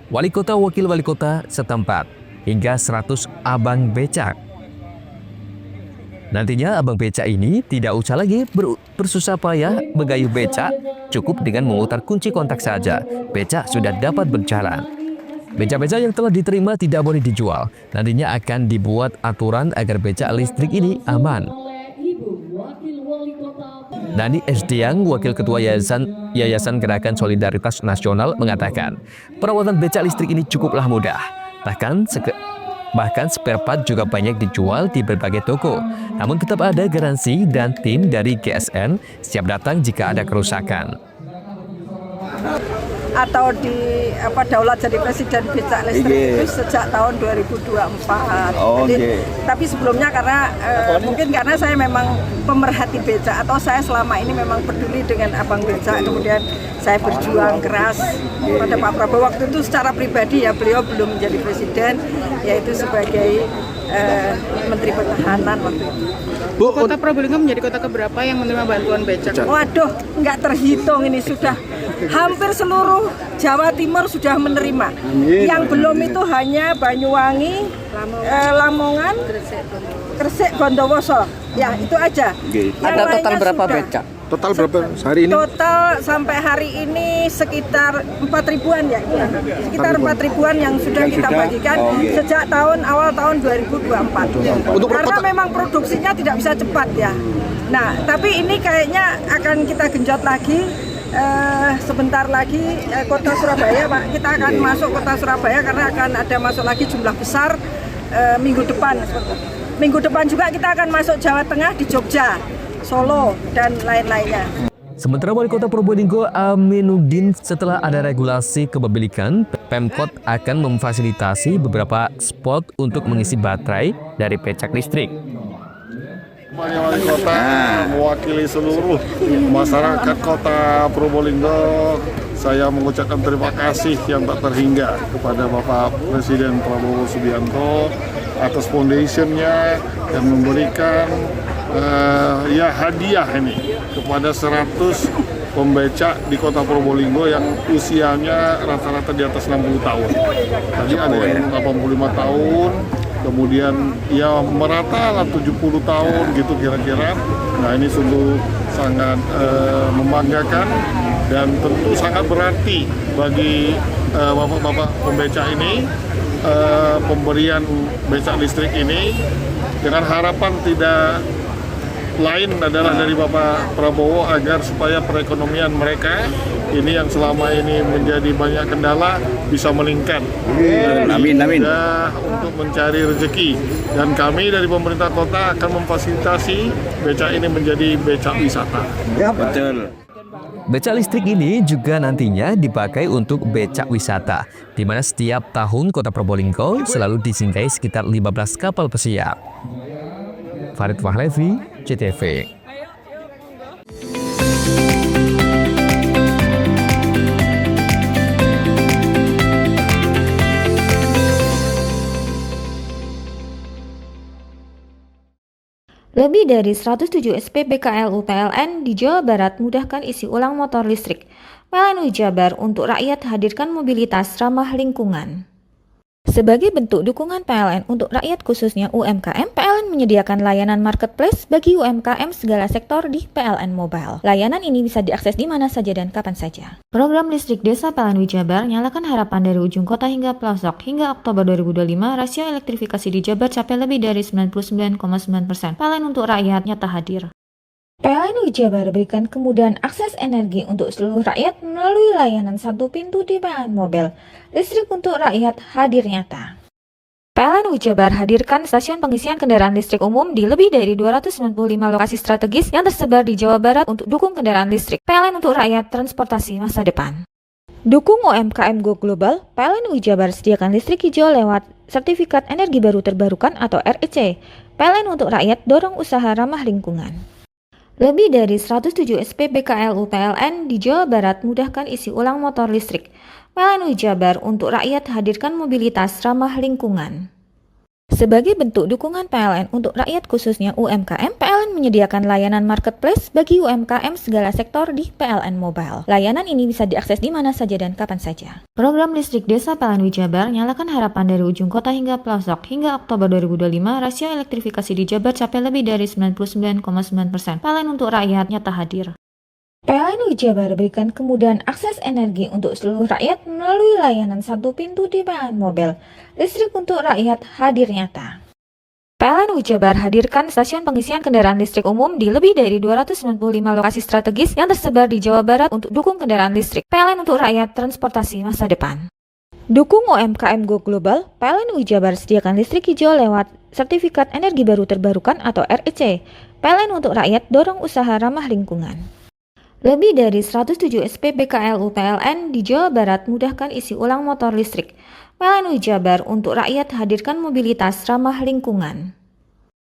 Wali Kota, Wakil Wali Kota setempat, hingga 100 abang becak. Nantinya abang becak ini tidak usah lagi bersusah payah mengayuh becak, cukup dengan memutar kunci kontak saja, becak sudah dapat berjalan. Becak-becak yang telah diterima tidak boleh dijual, nantinya akan dibuat aturan agar becak listrik ini aman. Nani S. Diang, Wakil Ketua Yayasan Gerakan Solidaritas Nasional mengatakan, perawatan becak listrik ini cukuplah mudah. Bahkan spare part juga banyak dijual di berbagai toko. Namun tetap ada garansi dan tim dari GSN siap datang jika ada kerusakan. Atau daulat jadi presiden becak listrik itu sejak tahun 2024. Tapi sebelumnya karena mungkin karena saya memang pemerhati becak, atau saya selama ini memang peduli dengan abang becak, kemudian saya berjuang keras pada Pak Prabowo waktu itu secara pribadi, ya beliau belum menjadi presiden, yaitu sebagai Menteri Pertahanan waktu itu. Bu, Kota Probolinggo menjadi kota keberapa yang menerima bantuan becak? Waduh, nggak terhitung ini, sudah hampir seluruh Jawa Timur sudah menerima. Yang belum itu hanya Banyuwangi, Lamongan, Gresik, Bondowoso. Ya, itu aja. Ada total berapa becak? Total berapa hari ini? Total sampai hari ini sekitar 4.000-an ya. Sekitar 4.000-an yang sudah kita bagikan sejak awal tahun 2024. Karena memang produksinya tidak bisa cepat ya. Nah, tapi ini kayaknya akan kita genjot lagi. Sebentar lagi kota Surabaya, Pak. Kita akan masuk kota Surabaya karena akan ada masuk lagi jumlah besar minggu depan. Minggu depan juga kita akan masuk Jawa Tengah di Jogja, Solo, dan lain-lainnya. Sementara Wali Kota Probolinggo Aminuddin, setelah ada regulasi kepemilikan, Pemkot akan memfasilitasi beberapa spot untuk mengisi baterai dari becak listrik. Wali Kota mewakili seluruh masyarakat Kota Probolinggo, saya mengucapkan terima kasih yang tak terhingga kepada Bapak Presiden Prabowo Subianto atas foundationnya yang memberikan hadiah ini kepada 100 pembecak di Kota Probolinggo yang usianya rata-rata di atas 60 tahun. Tadi ada yang 85 tahun, kemudian ya merata lah 70 tahun gitu kira-kira. Nah ini sungguh sangat membanggakan dan tentu sangat berarti bagi bapak-bapak pembecak ini, pemberian becak listrik ini dengan harapan tidak lain adalah dari Bapak Prabowo agar supaya perekonomian mereka ini yang selama ini menjadi banyak kendala bisa meningkat. Amin. Untuk mencari rezeki, dan kami dari pemerintah kota akan memfasilitasi becak ini menjadi becak wisata. Ya, betul. Becak listrik ini juga nantinya dipakai untuk becak wisata, di mana setiap tahun Kota Probolinggo selalu disinggahi sekitar 15 kapal pesiar. Farid Fahlevi, CTV. Lebih dari 107 SPBKLU PLN di Jawa Barat mudahkan isi ulang motor listrik. PLN Jabar untuk rakyat hadirkan mobilitas ramah lingkungan. Sebagai bentuk dukungan PLN untuk rakyat khususnya UMKM, PLN menyediakan layanan marketplace bagi UMKM segala sektor di PLN Mobile. Layanan ini bisa diakses di mana saja dan kapan saja. Program listrik desa PLN Jabar nyalakan harapan dari ujung kota hingga pelosok. Hingga Oktober 2025, rasio elektrifikasi di Jabar capai lebih dari 99,9%. PLN untuk rakyat nyata hadir. PLN Jabar berikan kemudahan akses energi untuk seluruh rakyat melalui layanan satu pintu di PLN Mobile. Listrik untuk rakyat hadir nyata. PLN Jabar hadirkan stasiun pengisian kendaraan listrik umum di lebih dari 295 lokasi strategis yang tersebar di Jawa Barat untuk dukung kendaraan listrik. PLN untuk rakyat transportasi masa depan. Dukung UMKM Go Global, PLN Jabar sediakan listrik hijau lewat Sertifikat Energi Baru Terbarukan atau REC. PLN untuk rakyat dorong usaha ramah lingkungan. Lebih dari 107 SPBKLU PLN di Jawa Barat mudahkan isi ulang motor listrik. PLN Jabar untuk rakyat hadirkan mobilitas ramah lingkungan. Sebagai bentuk dukungan PLN untuk rakyat khususnya UMKM, PLN menyediakan layanan marketplace bagi UMKM segala sektor di PLN Mobile. Layanan ini bisa diakses di mana saja dan kapan saja. Program listrik desa PLN Jabar nyalakan harapan dari ujung kota hingga pelosok. Hingga Oktober 2025, rasio elektrifikasi di Jabar capai lebih dari 99,9%. PLN untuk rakyat nyata hadir. PLN Jabar berikan kemudahan akses energi untuk seluruh rakyat melalui layanan satu pintu di PLN Mobile. Listrik untuk rakyat hadir nyata. PLN Jabar hadirkan stasiun pengisian kendaraan listrik umum di lebih dari 295 lokasi strategis yang tersebar di Jawa Barat untuk dukung kendaraan listrik. PLN untuk rakyat transportasi masa depan. Dukung UMKM Go Global, PLN Jabar sediakan listrik hijau lewat Sertifikat Energi Baru Terbarukan atau REC. PLN untuk rakyat dorong usaha ramah lingkungan. Lebih dari 107 SPBKLU PLN di Jawa Barat mudahkan isi ulang motor listrik. PLN Jabar untuk rakyat hadirkan mobilitas ramah lingkungan.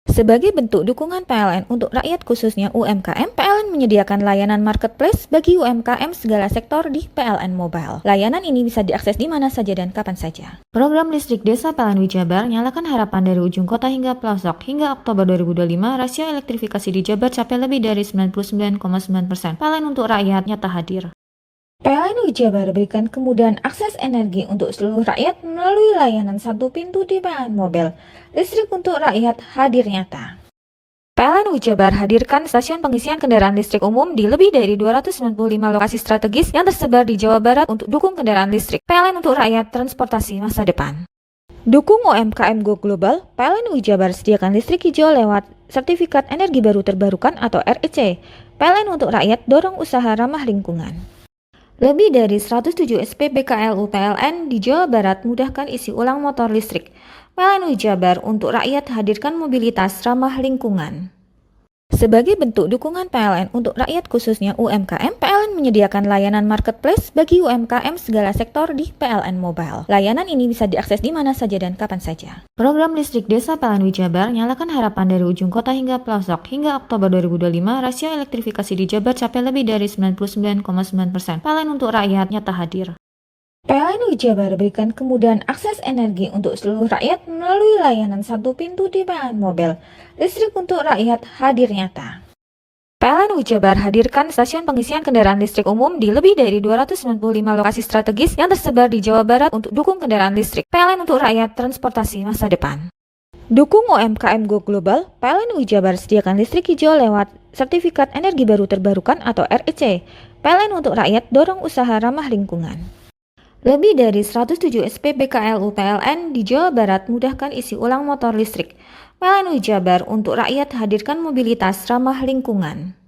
Sebagai bentuk dukungan PLN untuk rakyat khususnya UMKM, PLN menyediakan layanan marketplace bagi UMKM segala sektor di PLN Mobile. Layanan ini bisa diakses di mana saja dan kapan saja. Program listrik desa PLN Jabar nyalakan harapan dari ujung kota hingga pelosok. Hingga Oktober 2025, rasio elektrifikasi di Jabar capai lebih dari 99,9%. PLN untuk rakyat nyata hadir. PLN Jabar berikan kemudahan akses energi untuk seluruh rakyat melalui layanan satu pintu di PLN Mobile. Listrik untuk rakyat hadir nyata. PLN Jabar hadirkan stasiun pengisian kendaraan listrik umum di lebih dari 295 lokasi strategis yang tersebar di Jawa Barat untuk dukung kendaraan listrik. PLN untuk rakyat transportasi masa depan. Dukung UMKM Go Global, PLN Jabar sediakan listrik hijau lewat Sertifikat Energi Baru Terbarukan atau REC. PLN untuk rakyat dorong usaha ramah lingkungan. Lebih dari 107 SPBKLU PLN di Jawa Barat mudahkan isi ulang motor listrik. PLN Jabar untuk rakyat hadirkan mobilitas ramah lingkungan. Sebagai bentuk dukungan PLN untuk rakyat khususnya UMKM, PLN menyediakan layanan marketplace bagi UMKM segala sektor di PLN Mobile. Layanan ini bisa diakses di mana saja dan kapan saja. Program listrik desa PLN Jabar nyalakan harapan dari ujung kota hingga pelosok. Hingga Oktober 2025, rasio elektrifikasi di Jabar capai lebih dari 99,9%. PLN untuk rakyat nyata hadir. PLN Jabar berikan kemudahan akses energi untuk seluruh rakyat melalui layanan satu pintu di PLN Mobile. Listrik untuk rakyat hadir nyata. PLN Jabar hadirkan stasiun pengisian kendaraan listrik umum di lebih dari 295 lokasi strategis yang tersebar di Jawa Barat untuk dukung kendaraan listrik. PLN untuk rakyat transportasi masa depan. Dukung UMKM Go Global, PLN Jabar sediakan listrik hijau lewat Sertifikat Energi Baru Terbarukan atau REC. PLN untuk rakyat dorong usaha ramah lingkungan. Lebih dari 107 SPBKLU PLN di Jawa Barat mudahkan isi ulang motor listrik. PLN Jabar untuk rakyat hadirkan mobilitas ramah lingkungan.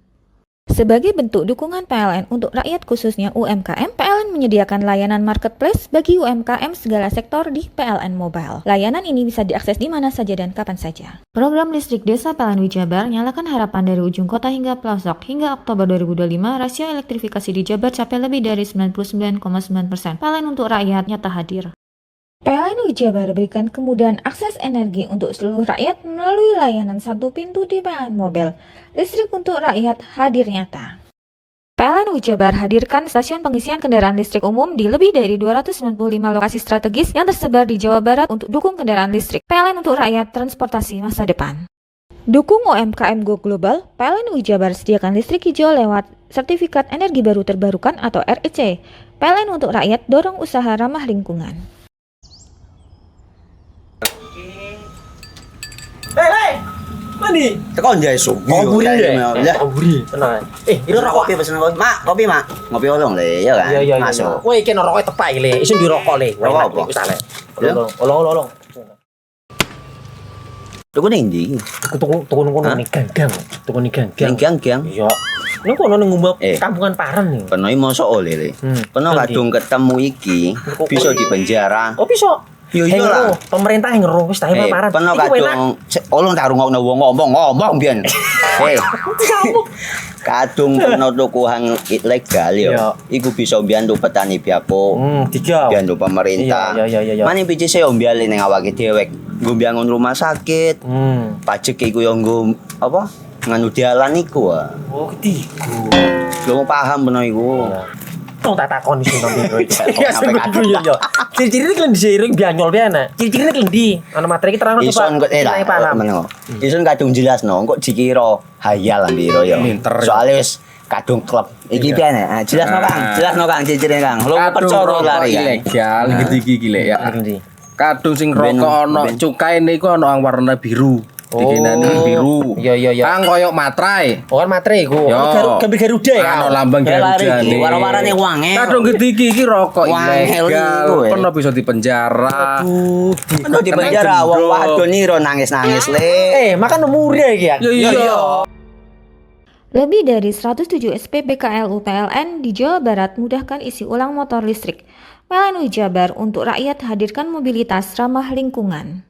Sebagai bentuk dukungan PLN untuk rakyat khususnya UMKM, PLN menyediakan layanan marketplace bagi UMKM segala sektor di PLN Mobile. Layanan ini bisa diakses di mana saja dan kapan saja. Program listrik desa PLN Jabar nyalakan harapan dari ujung kota hingga pelosok. Hingga Oktober 2025, rasio elektrifikasi di Jabar capai lebih dari 99,9%. PLN untuk rakyat nyata hadir. PLN Jabar berikan kemudahan akses energi untuk seluruh rakyat melalui layanan satu pintu di PLN Mobile. Listrik untuk rakyat hadir nyata. PLN Jabar hadirkan stasiun pengisian kendaraan listrik umum di lebih dari 295 lokasi strategis yang tersebar di Jawa Barat untuk dukung kendaraan listrik. PLN untuk rakyat transportasi masa depan. Dukung UMKM Go Global, PLN Jabar sediakan listrik hijau lewat Sertifikat Energi Baru Terbarukan atau REC. PLN untuk rakyat dorong usaha ramah lingkungan. Mandi. Tekan jaya su. Ngoburi deh. Ngoburi. Tenang. Ini rokok. Kopi pesen kopi. Mak, kopi mak. Ngopi olong le, ya kan? Iya. Masuk. Woi, kena rokok tepak le. Isun dirokok le. Rokok apa? Olong. Tuku ndi? Tuku ning gang. Tuku ning gang. Gang. Iya. Nang kono ning ngumap kampungan Paren nih. Peno iki mosok oleh le. Peno kadung ketemu iki bisa dipenjara. Oh, bisa. Yo iya lah. Pemerintah yang ngeru wis tahe Paren. Peno kadung olong tak rungokno wong ngomong biyen. Kadung peno tukuhan ilegal ya. Iku bisa mbiyantu petani biako. Mbiyantu pemerintah. Iya. Mane pici se ombyale ning awake dhewek. Nggo mbiyangun rumah sakit. Pajak iku yo nggo apa? Nganu dalan iku. Oh, ketiku. Lu paham peno iku. Tong tak takon iso nang biro iki. Iya. Ciri-cirine kan diseiring bianyol biana. Ciri-cirine kan di ana materi iki terang Ison kok meneng. Ison kadung jelasno kok dikira hayal lan biro ya. Soale wis kadung klub. Iki biana. Jelasno Kang ciri-cirine Kang. Lu percaya lari ilegal iki lek ya. Kadung sing rokok ana cukaine iku ana warna biru. Dikenani biru. Iya. Kang koyo materai. Oh, kan materai iku. Gambar Garuda ya. Ana lambang Garuda iki. Warna-warnane wangel. Kadung iki rokok ilegal. Pernah bisa dipenjara. Pernah dipenjara wong wadon iro nangis-nangis le. Makan murah iki ya. Iya. Lebih dari 107 SPBKLU PLN di Jawa Barat mudahkan isi ulang motor listrik. PLN Jabar untuk rakyat hadirkan mobilitas ramah lingkungan.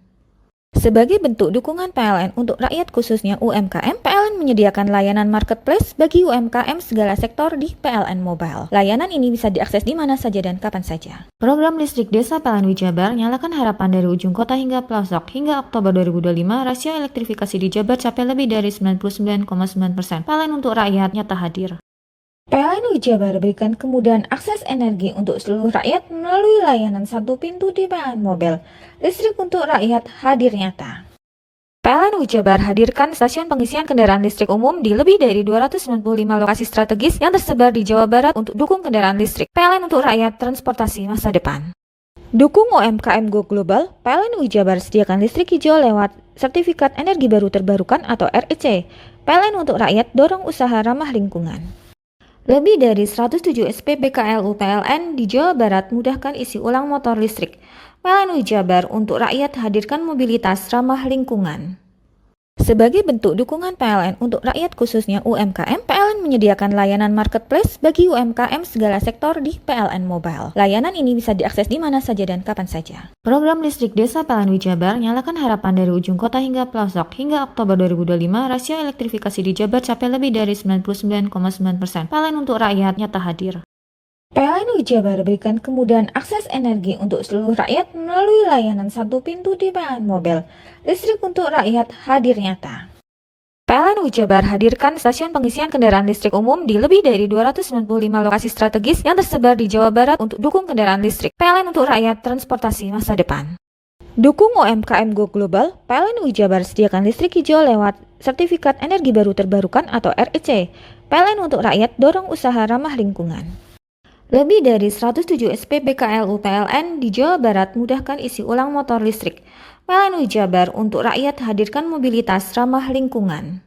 Sebagai bentuk dukungan PLN untuk rakyat khususnya UMKM, PLN menyediakan layanan marketplace bagi UMKM segala sektor di PLN Mobile. Layanan ini bisa diakses di mana saja dan kapan saja. Program listrik desa PLN Jabar nyalakan harapan dari ujung kota hingga pelosok. Hingga Oktober 2025, rasio elektrifikasi di Jabar capai lebih dari 99,9%. PLN untuk rakyat nyata hadir. PLN Jabar berikan kemudahan akses energi untuk seluruh rakyat melalui layanan satu pintu di PLN Mobile. Listrik untuk rakyat hadir nyata. PLN Jabar hadirkan stasiun pengisian kendaraan listrik umum di lebih dari 295 lokasi strategis yang tersebar di Jawa Barat untuk dukung kendaraan listrik. PLN untuk rakyat transportasi masa depan. Dukung UMKM Go Global, PLN Jabar sediakan listrik hijau lewat Sertifikat Energi Baru Terbarukan atau REC. PLN untuk rakyat dorong usaha ramah lingkungan. Lebih dari 107 SPBKLU PLN di Jawa Barat mudahkan isi ulang motor listrik. PLN Jabar untuk rakyat hadirkan mobilitas ramah lingkungan. Sebagai bentuk dukungan PLN untuk rakyat khususnya UMKM, PLN menyediakan layanan marketplace bagi UMKM segala sektor di PLN Mobile. Layanan ini bisa diakses di mana saja dan kapan saja. Program listrik desa PLN Wijabar nyalakan harapan dari ujung kota hingga pelosok. Hingga Oktober 2025, rasio elektrifikasi di Jabar capai lebih dari 99,9%. PLN untuk rakyat nyata hadir. PLN Wijabar berikan kemudahan akses energi untuk seluruh rakyat melalui layanan satu pintu di PLN Mobile. Listrik untuk rakyat hadir nyata. PLN Wijabar hadirkan stasiun pengisian kendaraan listrik umum di lebih dari 295 lokasi strategis yang tersebar di Jawa Barat untuk dukung kendaraan listrik. PLN untuk rakyat transportasi masa depan. Dukung UMKM Go Global, PLN Wijabar sediakan listrik hijau lewat Sertifikat Energi Baru Terbarukan atau REC. PLN untuk rakyat dorong usaha ramah lingkungan. Lebih dari 107 SPBKLU PLN di Jawa Barat mudahkan isi ulang motor listrik. PLN Wijabar untuk rakyat hadirkan mobilitas ramah lingkungan.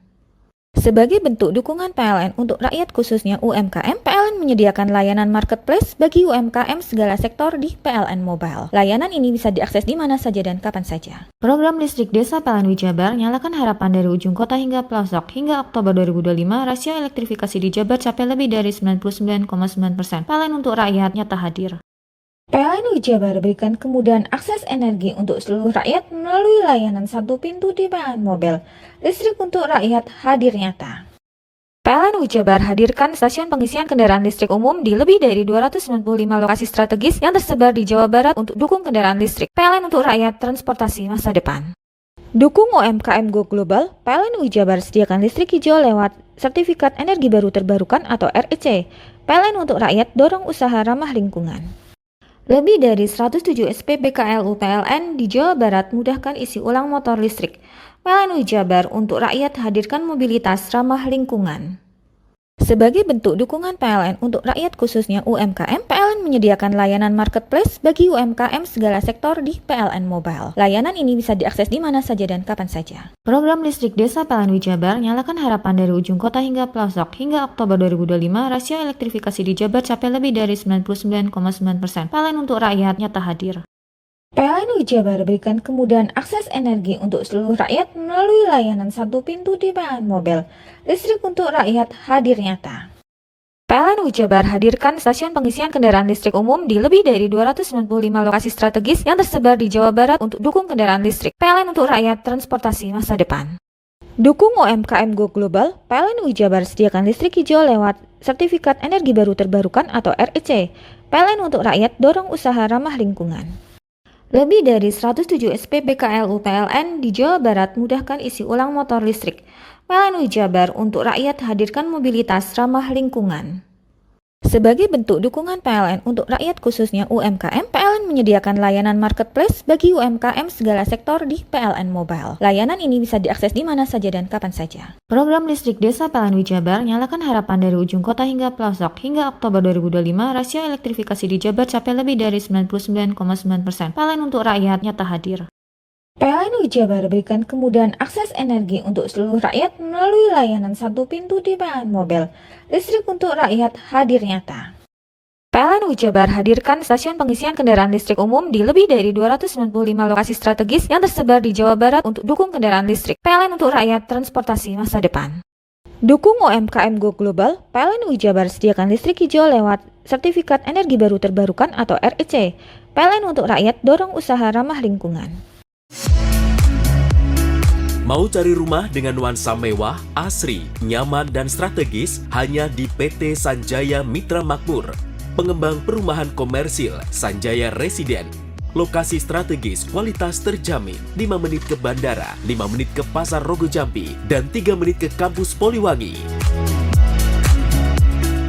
Sebagai bentuk dukungan PLN untuk rakyat khususnya UMKM, PLN menyediakan layanan marketplace bagi UMKM segala sektor di PLN Mobile. Layanan ini bisa diakses di mana saja dan kapan saja. Program listrik desa PLN Wijabar nyalakan harapan dari ujung kota hingga pelosok. Hingga Oktober 2025, rasio elektrifikasi di Jabar capai lebih dari 99,9%. PLN untuk rakyat nyata hadir. PLN Wijabar berikan kemudahan akses energi untuk seluruh rakyat melalui layanan satu pintu di PLN Mobile. Listrik untuk rakyat hadir nyata. PLN Wijabar hadirkan stasiun pengisian kendaraan listrik umum di lebih dari 295 lokasi strategis yang tersebar di Jawa Barat untuk dukung kendaraan listrik. PLN untuk rakyat transportasi masa depan. Dukung UMKM Go Global, PLN Wijabar sediakan listrik hijau lewat Sertifikat Energi Baru Terbarukan atau REC. PLN untuk rakyat dorong usaha ramah lingkungan. Lebih dari 107 SPBKLU PLN di Jawa Barat mudahkan isi ulang motor listrik. PLN Wijabar untuk rakyat hadirkan mobilitas ramah lingkungan. Sebagai bentuk dukungan PLN untuk rakyat khususnya UMKM, PLN menyediakan layanan marketplace bagi UMKM segala sektor di PLN Mobile. Layanan ini bisa diakses di mana saja dan kapan saja. Program listrik desa PLN Wijabar nyalakan harapan dari ujung kota hingga pelosok. Hingga Oktober 2025, rasio elektrifikasi di Jabar capai lebih dari 99,9%. PLN untuk rakyat nyata hadir. PLN Wijabar berikan kemudahan akses energi untuk seluruh rakyat melalui layanan satu pintu di PLN Mobile. Listrik untuk rakyat hadir nyata. PLN Wijabar hadirkan stasiun pengisian kendaraan listrik umum di lebih dari 295 lokasi strategis yang tersebar di Jawa Barat untuk dukung kendaraan listrik. PLN untuk rakyat transportasi masa depan. Dukung UMKM Go Global, PLN Wijabar sediakan listrik hijau lewat Sertifikat Energi Baru Terbarukan atau REC. PLN untuk rakyat dorong usaha ramah lingkungan. Lebih dari 107 SPBKLU PLN di Jawa Barat mudahkan isi ulang motor listrik. PLN Wijabar untuk rakyat hadirkan mobilitas ramah lingkungan. Sebagai bentuk dukungan PLN untuk rakyat khususnya UMKM, PLN menyediakan layanan marketplace bagi UMKM segala sektor di PLN Mobile. Layanan ini bisa diakses di mana saja dan kapan saja. Program listrik desa PLN Wijabar nyalakan harapan dari ujung kota hingga pelosok. Hingga Oktober 2025, rasio elektrifikasi di Jabar capai lebih dari 99,9%. PLN untuk rakyat nyata hadir. PLN Wijabar berikan kemudahan akses energi untuk seluruh rakyat melalui layanan satu pintu di PLN Mobile. Listrik untuk rakyat hadir nyata. PLN Wijabar hadirkan stasiun pengisian kendaraan listrik umum di lebih dari 295 lokasi strategis yang tersebar di Jawa Barat untuk dukung kendaraan listrik. PLN untuk rakyat transportasi masa depan. Dukung UMKM Go Global, PLN Wijabar sediakan listrik hijau lewat Sertifikat Energi Baru Terbarukan atau REC. PLN untuk rakyat dorong usaha ramah lingkungan. Mau cari rumah dengan nuansa mewah, asri, nyaman, dan strategis hanya di PT Sanjaya Mitra Makmur. Pengembang perumahan komersil Sanjaya Residen. Lokasi strategis, kualitas terjamin. 5 menit ke bandara, 5 menit ke Pasar Rogo Jampi, dan 3 menit ke kampus Poliwangi.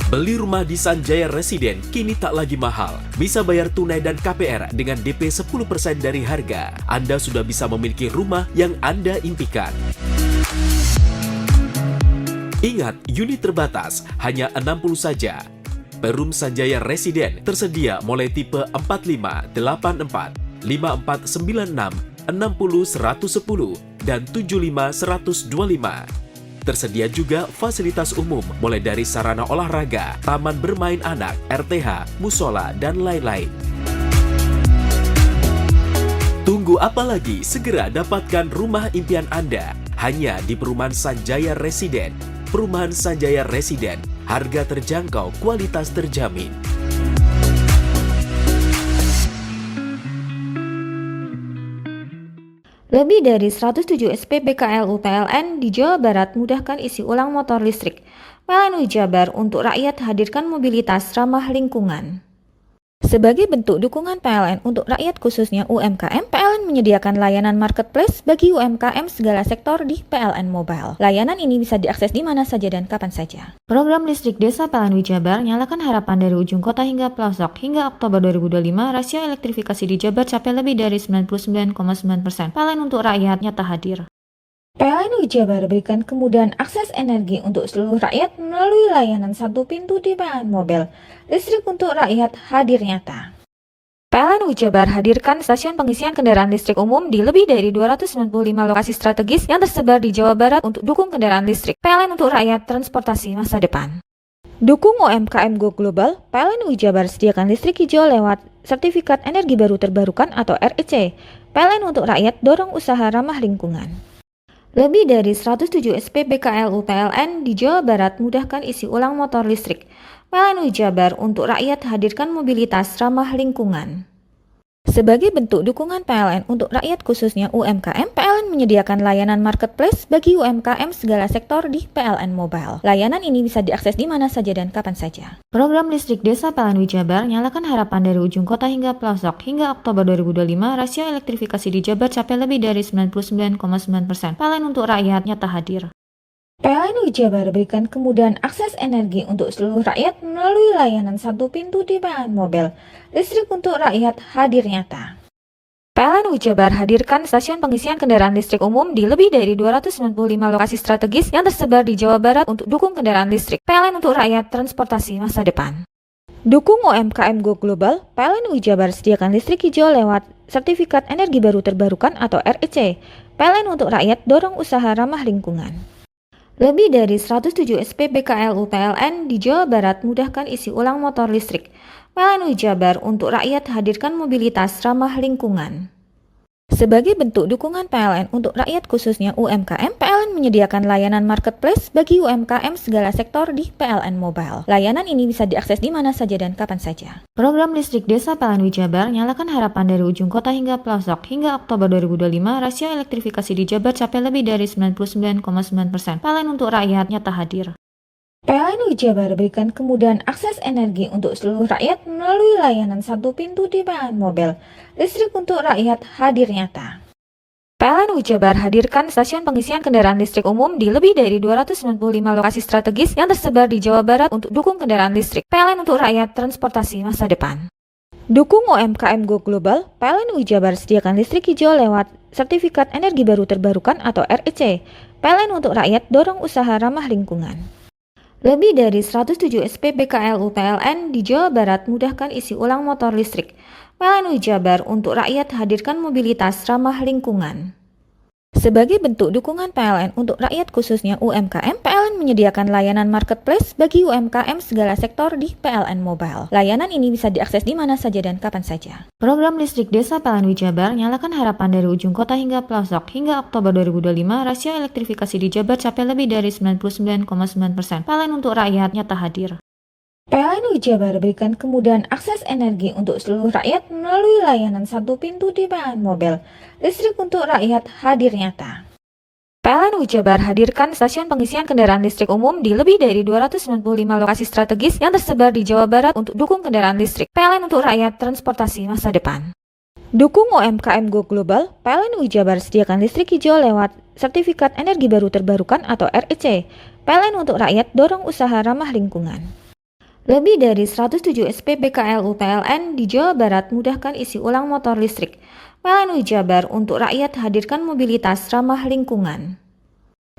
Beli rumah di Sanjaya Residen kini tak lagi mahal. Bisa bayar tunai dan KPR dengan DP 10% dari harga. Anda sudah bisa memiliki rumah yang Anda impikan. Ingat, unit terbatas, hanya 60 saja. Perum Sanjaya Residen tersedia mulai tipe 45, 84, 5496, 60 110, dan 75 125. Tersedia juga fasilitas umum mulai dari sarana olahraga, taman bermain anak, RTH, musola, dan lain-lain. Tunggu apa lagi? Segera dapatkan rumah impian Anda hanya di Perumahan Sanjaya Residen. Perumahan Sanjaya Residen, harga terjangkau, kualitas terjamin. Lebih dari 107 SPBKLU PLN di Jawa Barat mudahkan isi ulang motor listrik. PLN Jabar untuk rakyat hadirkan mobilitas ramah lingkungan. Sebagai bentuk dukungan PLN untuk rakyat khususnya UMKM, PLN menyediakan layanan marketplace bagi UMKM segala sektor di PLN Mobile. Layanan ini bisa diakses di mana saja dan kapan saja. Program listrik desa PLN Jabar nyalakan harapan dari ujung kota hingga pelosok. Hingga Oktober 2025, rasio elektrifikasi di Jabar capai lebih dari 99,9%. PLN untuk rakyat nyata hadir. PLN Jabar berikan kemudahan akses energi untuk seluruh rakyat melalui layanan satu pintu di PLN Mobile. Listrik untuk rakyat hadir nyata. PLN Jabar hadirkan stasiun pengisian kendaraan listrik umum di lebih dari 295 lokasi strategis yang tersebar di Jawa Barat untuk dukung kendaraan listrik. PLN untuk rakyat transportasi masa depan. Dukung UMKM Go Global, PLN Jabar sediakan listrik hijau lewat Sertifikat Energi Baru Terbarukan atau REC. PLN untuk rakyat dorong usaha ramah lingkungan. Lebih dari 107 SPBKLU PLN di Jawa Barat mudahkan isi ulang motor listrik. PLN Jabar untuk rakyat hadirkan mobilitas ramah lingkungan. Sebagai bentuk dukungan PLN untuk rakyat khususnya UMKM, PLN menyediakan layanan marketplace bagi UMKM segala sektor di PLN Mobile. Layanan ini bisa diakses di mana saja dan kapan saja. Program listrik desa PLN Jabar nyalakan harapan dari ujung kota hingga pelosok. Hingga Oktober 2025, rasio elektrifikasi di Jabar capai lebih dari 99,9%. PLN untuk rakyat nyata hadir. PLN Jabar berikan kemudahan akses energi untuk seluruh rakyat melalui layanan satu pintu di PLN Mobile. Listrik untuk rakyat hadir nyata. PLN Jabar hadirkan stasiun pengisian kendaraan listrik umum di lebih dari 295 lokasi strategis yang tersebar di Jawa Barat untuk dukung kendaraan listrik. PLN untuk rakyat transportasi masa depan. Dukung UMKM Go Global, PLN Jabar sediakan listrik hijau lewat Sertifikat Energi Baru Terbarukan atau REC. PLN untuk rakyat dorong usaha ramah lingkungan. Lebih dari 107 SPBKLU PLN di Jawa Barat mudahkan isi ulang motor listrik. PLN Jabar untuk rakyat hadirkan mobilitas ramah lingkungan. Sebagai bentuk dukungan PLN untuk rakyat khususnya UMKM, PLN menyediakan layanan marketplace bagi UMKM segala sektor di PLN Mobile. Layanan ini bisa diakses di mana saja dan kapan saja. Program listrik desa PLN Jabar nyalakan harapan dari ujung kota hingga pelosok. Hingga Oktober 2025, rasio elektrifikasi di Jabar capai lebih dari 99,9%. PLN untuk rakyat nyata hadir. PLN Jabar berikan kemudahan akses energi untuk seluruh rakyat melalui layanan satu pintu di PLN Mobile. Listrik untuk rakyat hadir nyata. PLN Jabar hadirkan stasiun pengisian kendaraan listrik umum di lebih dari 295 lokasi strategis yang tersebar di Jawa Barat untuk dukung kendaraan listrik. PLN untuk rakyat transportasi masa depan. Dukung UMKM Go Global, PLN Jabar sediakan listrik hijau lewat Sertifikat Energi Baru Terbarukan atau REC. PLN untuk rakyat dorong usaha ramah lingkungan. Lebih dari 107 SPBKLU PLN di Jawa Barat mudahkan isi ulang motor listrik. PLN Jabar untuk rakyat hadirkan mobilitas ramah lingkungan. Sebagai bentuk dukungan PLN untuk rakyat khususnya UMKM, PLN menyediakan layanan marketplace bagi UMKM segala sektor di PLN Mobile. Layanan ini bisa diakses di mana saja dan kapan saja. Program listrik desa PLN Jabar nyalakan harapan dari ujung kota hingga pelosok. Hingga Oktober 2025, rasio elektrifikasi di Jabar capai lebih dari 99,9%. PLN untuk rakyat nyata hadir. PLN Jabar berikan kemudahan akses energi untuk seluruh rakyat melalui layanan satu pintu di PLN Mobile. Listrik untuk rakyat hadir nyata. PLN Jabar hadirkan stasiun pengisian kendaraan listrik umum di lebih dari 295 lokasi strategis yang tersebar di Jawa Barat untuk dukung kendaraan listrik. PLN untuk rakyat transportasi masa depan. Dukung UMKM Go Global, PLN Jabar sediakan listrik hijau lewat Sertifikat Energi Baru Terbarukan atau REC. PLN untuk rakyat dorong usaha ramah lingkungan. Lebih dari 107 SPBKLU PLN di Jawa Barat mudahkan isi ulang motor listrik. PLN Jabar untuk rakyat hadirkan mobilitas ramah lingkungan.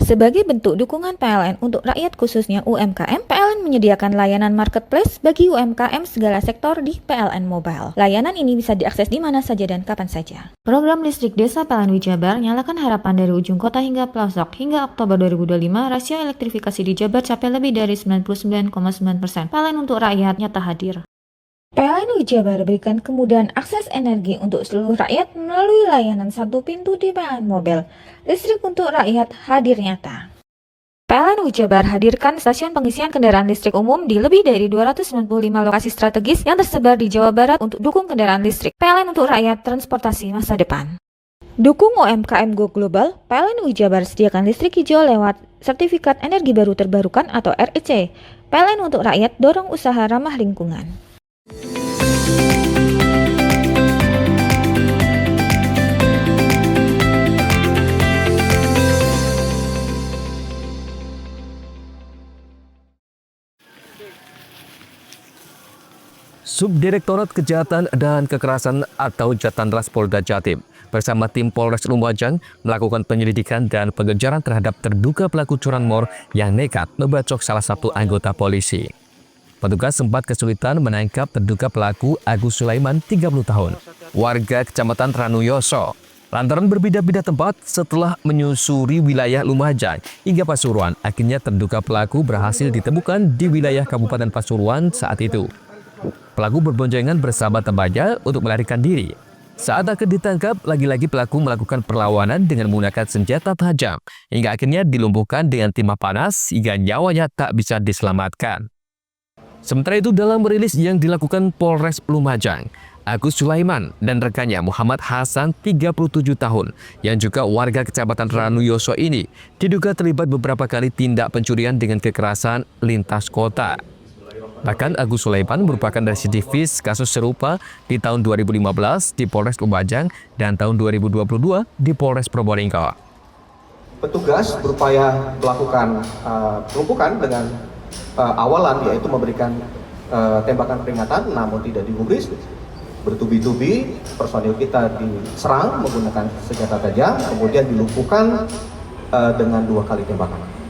Sebagai bentuk dukungan PLN untuk rakyat khususnya UMKM, PLN menyediakan layanan marketplace bagi UMKM segala sektor di PLN Mobile. Layanan ini bisa diakses di mana saja dan kapan saja. Program listrik desa PLN Jabar nyalakan harapan dari ujung kota hingga pelosok. Hingga Oktober 2025, rasio elektrifikasi di Jabar capai lebih dari 99,9%. PLN untuk rakyat nyata hadir. PLN Jabar berikan kemudahan akses energi untuk seluruh rakyat melalui layanan satu pintu di PLN Mobil. Listrik untuk rakyat hadir nyata. PLN Jabar hadirkan stasiun pengisian kendaraan listrik umum di lebih dari 295 lokasi strategis yang tersebar di Jawa Barat untuk dukung kendaraan listrik. PLN untuk rakyat transportasi masa depan. Dukung UMKM Go Global, PLN Jabar sediakan listrik hijau lewat Sertifikat Energi Baru Terbarukan atau REC. PLN untuk rakyat dorong usaha ramah lingkungan. Subdirektorat Kejahatan dan Kekerasan atau Jatantras Polda Jatim bersama tim Polres Lumajang melakukan penyelidikan dan pengejaran terhadap terduga pelaku curanmor yang nekat membacok salah satu anggota polisi. Petugas sempat kesulitan menangkap terduga pelaku Agus Sulaiman, 30 tahun, warga Kecamatan Ranuyoso. Lantaran berbeda-beda tempat setelah menyusuri wilayah Lumajang hingga Pasuruan, akhirnya terduga pelaku berhasil ditemukan di wilayah Kabupaten Pasuruan saat itu. Pelaku berboncengan bersama temannya untuk melarikan diri. Saat akan ditangkap, lagi-lagi pelaku melakukan perlawanan dengan menggunakan senjata tajam, hingga akhirnya dilumpuhkan dengan timah panas hingga nyawanya tak bisa diselamatkan. Sementara itu, dalam rilis yang dilakukan Polres Lumajang, Agus Sulaiman dan rekannya Muhammad Hasan, 37 tahun, yang juga warga Kecamatan Ranuyoso ini, diduga terlibat beberapa kali tindak pencurian dengan kekerasan lintas kota. Bahkan Agus Sulaiman merupakan residivis kasus serupa di tahun 2015 di Polres Lumajang dan tahun 2022 di Polres Probolinggo. Petugas berupaya melakukan pelumpukan dengan awalan, yaitu memberikan tembakan peringatan namun tidak digubris. Bertubi-tubi personil kita diserang menggunakan senjata tajam, kemudian dilumpuhkan dengan 2 kali tembakan.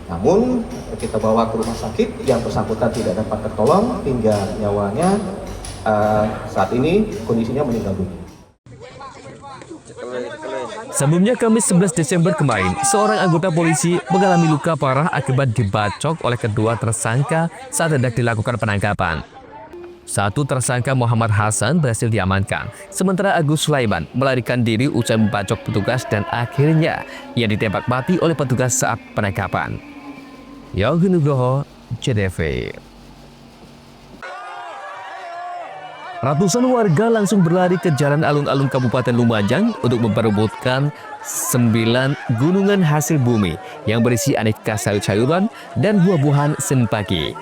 Namun kita bawa ke rumah sakit, yang bersangkutan tidak dapat tertolong hingga nyawanya saat ini kondisinya meninggal dunia. Sebelumnya Kamis 11 Desember kemarin, seorang anggota polisi mengalami luka parah akibat dibacok oleh kedua tersangka saat hendak dilakukan penangkapan. Satu tersangka Muhammad Hasan berhasil diamankan, sementara Agus Sulaiman melarikan diri usai membacok petugas dan akhirnya ia ditembak mati oleh petugas saat penangkapan. Yogi Nugroho, JTV. Ratusan warga langsung berlari ke jalan alun-alun Kabupaten Lumajang untuk memperebutkan 9 gunungan hasil bumi yang berisi aneka sayur-sayuran dan buah-buahan Senin pagi.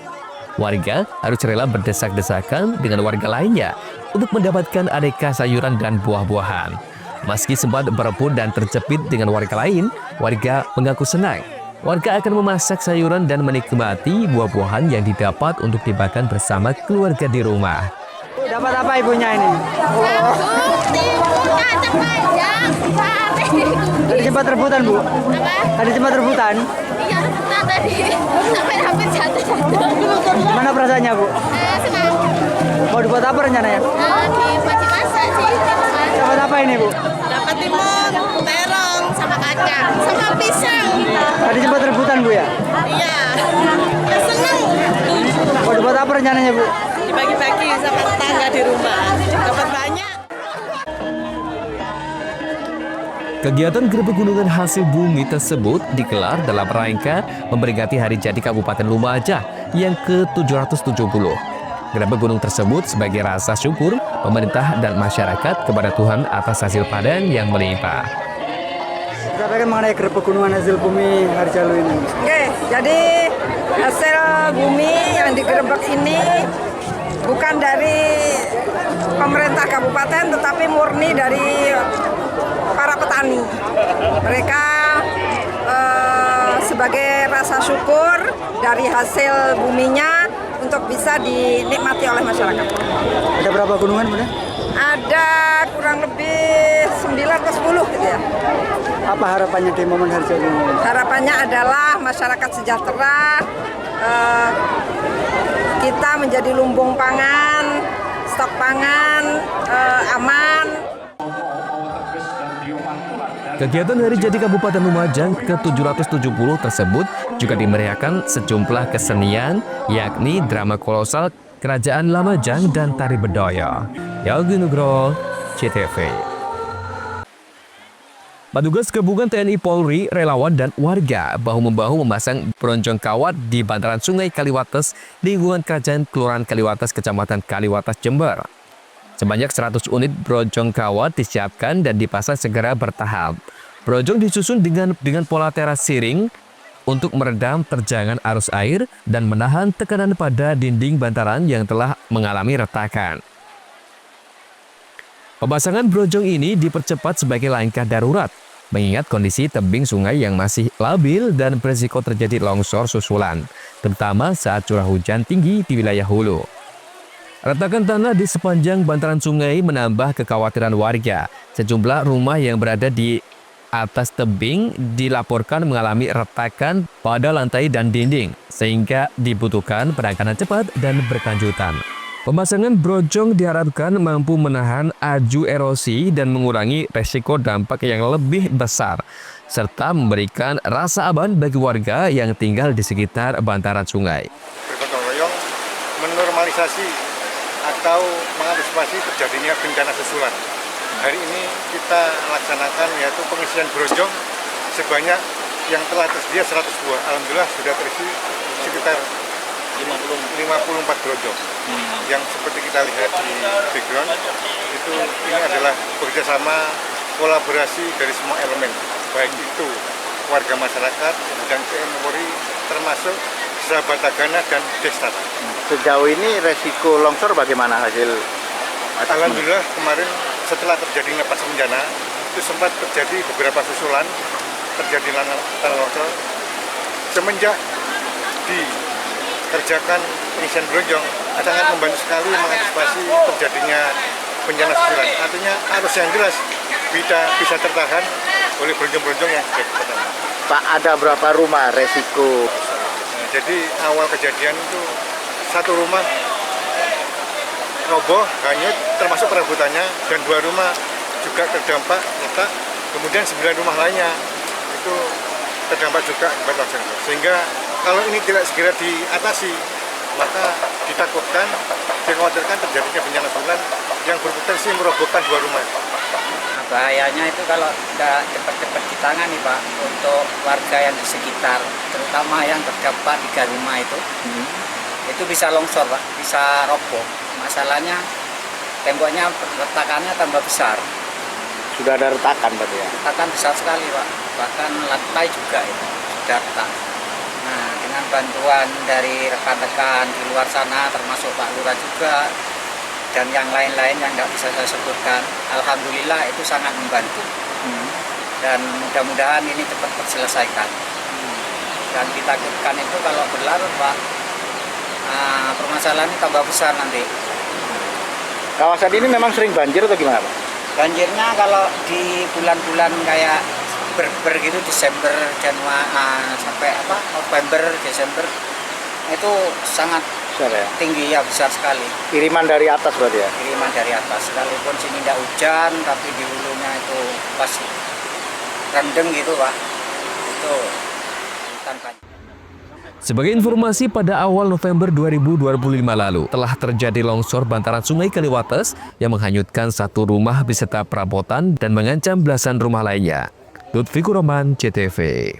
Warga harus rela berdesak-desakan dengan warga lainnya untuk mendapatkan aneka sayuran dan buah-buahan. Meski sempat berebut dan terjepit dengan warga lain, warga mengaku senang. Warga akan memasak sayuran dan menikmati buah-buahan yang didapat untuk dimakan bersama keluarga di rumah. Dapat apa ibunya ini? Tadi sempat rebutan, Bu? Tadi sempat rebutan? Iya, rebutan tadi. Sampai hampir jatuh. Gimana perasaannya, Bu? Senang. Mau dibuat apa rencananya? Dibuat dimasak sih. Dapat apa ini, Bu? Dapat timun, terong, sama kacang, sama pisang. Tadi sempat rebutan, Bu, ya? Iya. Senang. Mau dibuat apa rencananya, Bu? Dibagi-bagi sama tetangga di rumah. Dapat banyak. Kegiatan gerebek gunungan hasil bumi tersebut digelar dalam rangka memperingati Hari Jadi Kabupaten Lumajang yang ke-770. Gerebek gunung tersebut sebagai rasa syukur pemerintah dan masyarakat kepada Tuhan atas hasil panen yang melimpah. Sampaikan mengenai gerebek gunungan hasil bumi Harjalu ini. Oke, jadi hasil bumi yang digerebek ini bukan dari pemerintah kabupaten, tetapi murni dari para petani. Mereka sebagai rasa syukur dari hasil buminya untuk bisa dinikmati oleh masyarakat. Ada berapa gunungan, Bunda? Ada kurang lebih 9 atau 10 gitu ya. Apa harapannya di momen Hari Jadi ini? Harapannya adalah masyarakat sejahtera, kita menjadi lumbung pangan, stok pangan aman. Kegiatan Hari Jadi Kabupaten Lumajang ke-770 tersebut juga dimeriahkan sejumlah kesenian, yakni drama kolosal Kerajaan Lamajang dan Tari Bedoyo. Yogi Nugroho, CTV. Petugas gabungan TNI Polri, relawan, dan warga bahu-membahu memasang bronjong kawat di bantaran Sungai Kaliwates, lingkungan Kerajaan Kelurahan Kaliwates, Kecamatan Kaliwates, Jember. Sebanyak 100 unit bronjong kawat disiapkan dan dipasang segera bertahap. Bronjong disusun dengan pola teras siring untuk meredam terjangan arus air dan menahan tekanan pada dinding bantaran yang telah mengalami retakan. Pemasangan bronjong ini dipercepat sebagai langkah darurat, mengingat kondisi tebing sungai yang masih labil dan berisiko terjadi longsor susulan, terutama saat curah hujan tinggi di wilayah hulu. Retakan tanah di sepanjang bantaran sungai menambah kekhawatiran warga. Sejumlah rumah yang berada di atas tebing dilaporkan mengalami retakan pada lantai dan dinding, sehingga dibutuhkan penanganan cepat dan berkelanjutan. Pemasangan bronjong diharapkan mampu menahan aju erosi dan mengurangi resiko dampak yang lebih besar, serta memberikan rasa aman bagi warga yang tinggal di sekitar bantaran sungai. Bergotong royong menormalisasi atau mengantisipasi terjadinya bencana susulan. Hari ini kita laksanakan yaitu pengisian bronjong sebanyak yang telah tersedia 100 buah. Alhamdulillah sudah terisi sekitar 54 bronjong. Yang seperti kita lihat di background itu ini adalah bekerjasama kolaborasi dari semua elemen, baik itu warga masyarakat dan TNI Polri termasuk sahabat Tagana dan Destata. Sejauh ini resiko longsor bagaimana hasil? Alhamdulillah kemarin setelah terjadinya pasca bencana itu sempat terjadi beberapa susulan terjadi tanah longsor. Semenjak dikerjakan pengisian bronjong sangat membantu sekali mengantisipasi terjadinya bencana susulan. Artinya arus yang jelas bisa tertahan oleh bronjong-bronjong yang sudah dipasang. Pak, ada berapa rumah resiko? Nah, jadi awal kejadian itu satu rumah roboh, hanyut, termasuk perabotannya, dan 2 rumah juga terdampak retak. Kemudian 9 rumah lainnya itu terdampak juga akibat longsor. Sehingga kalau ini tidak segera diatasi, maka dikhawatirkan terjadinya bencana susulan yang berpotensi merobohkan 2 rumah. Nah, bahayanya itu kalau tidak cepat-cepat ditangani, Pak, untuk warga yang di sekitar, terutama yang terdampak 3 rumah itu bisa longsor, Pak, bisa roboh. Masalahnya temboknya retakannya tambah besar. Sudah ada retakan berarti ya? Retakan besar sekali, Pak. Bahkan lantai juga itu sudah retak. Nah, dengan bantuan dari rekan-rekan di luar sana, termasuk Pak Lurah juga, dan yang lain-lain yang nggak bisa saya sebutkan, alhamdulillah itu sangat membantu. Dan mudah-mudahan ini cepat terselesaikan. Dan ditakutkan itu kalau berlarut, Pak, permasalahan ini tambah besar nanti. Kawasan ini memang sering banjir atau gimana, Pak? Banjirnya kalau di bulan-bulan kayak ber gitu, Desember, Januari sampai November, Desember itu sangat tinggi ya, besar sekali. Kiriman dari atas berarti ya? Kiriman dari atas, sekalipun sini tidak hujan, tapi di hulunya itu pasti rendeng gitu, Pak. Itu hutan banjir. Sebagai informasi, pada awal November 2025 lalu telah terjadi longsor bantaran Sungai Kaliwates yang menghanyutkan 1 rumah beserta perabotan dan mengancam belasan rumah lainnya. Lutfikur Rahman, CTV.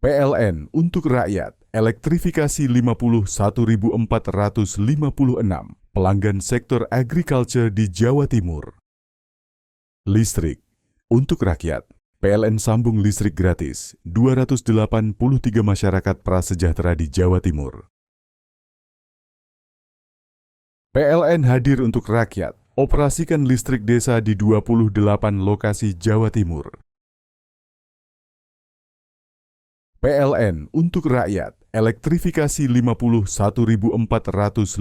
PLN untuk rakyat, elektrifikasi 51.456 pelanggan sektor agriculture di Jawa Timur. Listrik untuk rakyat, PLN sambung listrik gratis 283 masyarakat prasejahtera di Jawa Timur. PLN hadir untuk rakyat, operasikan listrik desa di 28 lokasi Jawa Timur. PLN untuk rakyat, elektrifikasi 51.456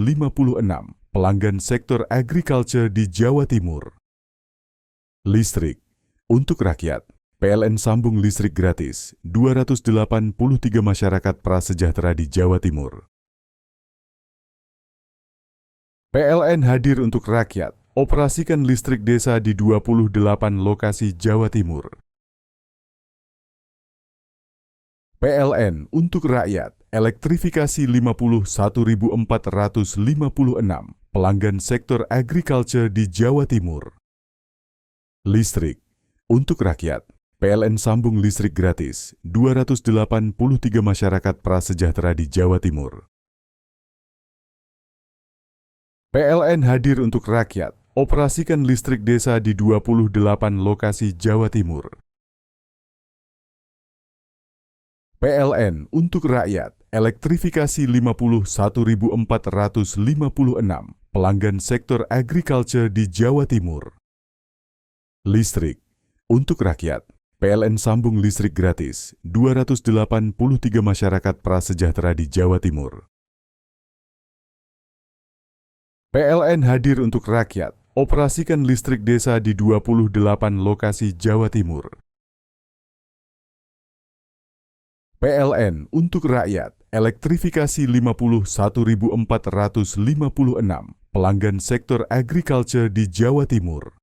pelanggan sektor agriculture di Jawa Timur. Listrik untuk rakyat, PLN sambung listrik gratis 283 masyarakat prasejahtera di Jawa Timur. PLN hadir untuk rakyat. Operasikan listrik desa di 28 lokasi Jawa Timur. PLN untuk rakyat. Elektrifikasi 51.456 pelanggan sektor agriculture di Jawa Timur. Listrik untuk rakyat. PLN sambung listrik gratis 283 masyarakat prasejahtera di Jawa Timur. PLN hadir untuk rakyat. Operasikan listrik desa di 28 lokasi Jawa Timur. PLN untuk rakyat. Elektrifikasi 51.456 pelanggan sektor agriculture di Jawa Timur. Listrik untuk rakyat. PLN sambung listrik gratis 283 masyarakat prasejahtera di Jawa Timur. PLN hadir untuk rakyat. Operasikan listrik desa di 28 lokasi Jawa Timur. PLN untuk rakyat. Elektrifikasi 51.456 pelanggan sektor agriculture di Jawa Timur.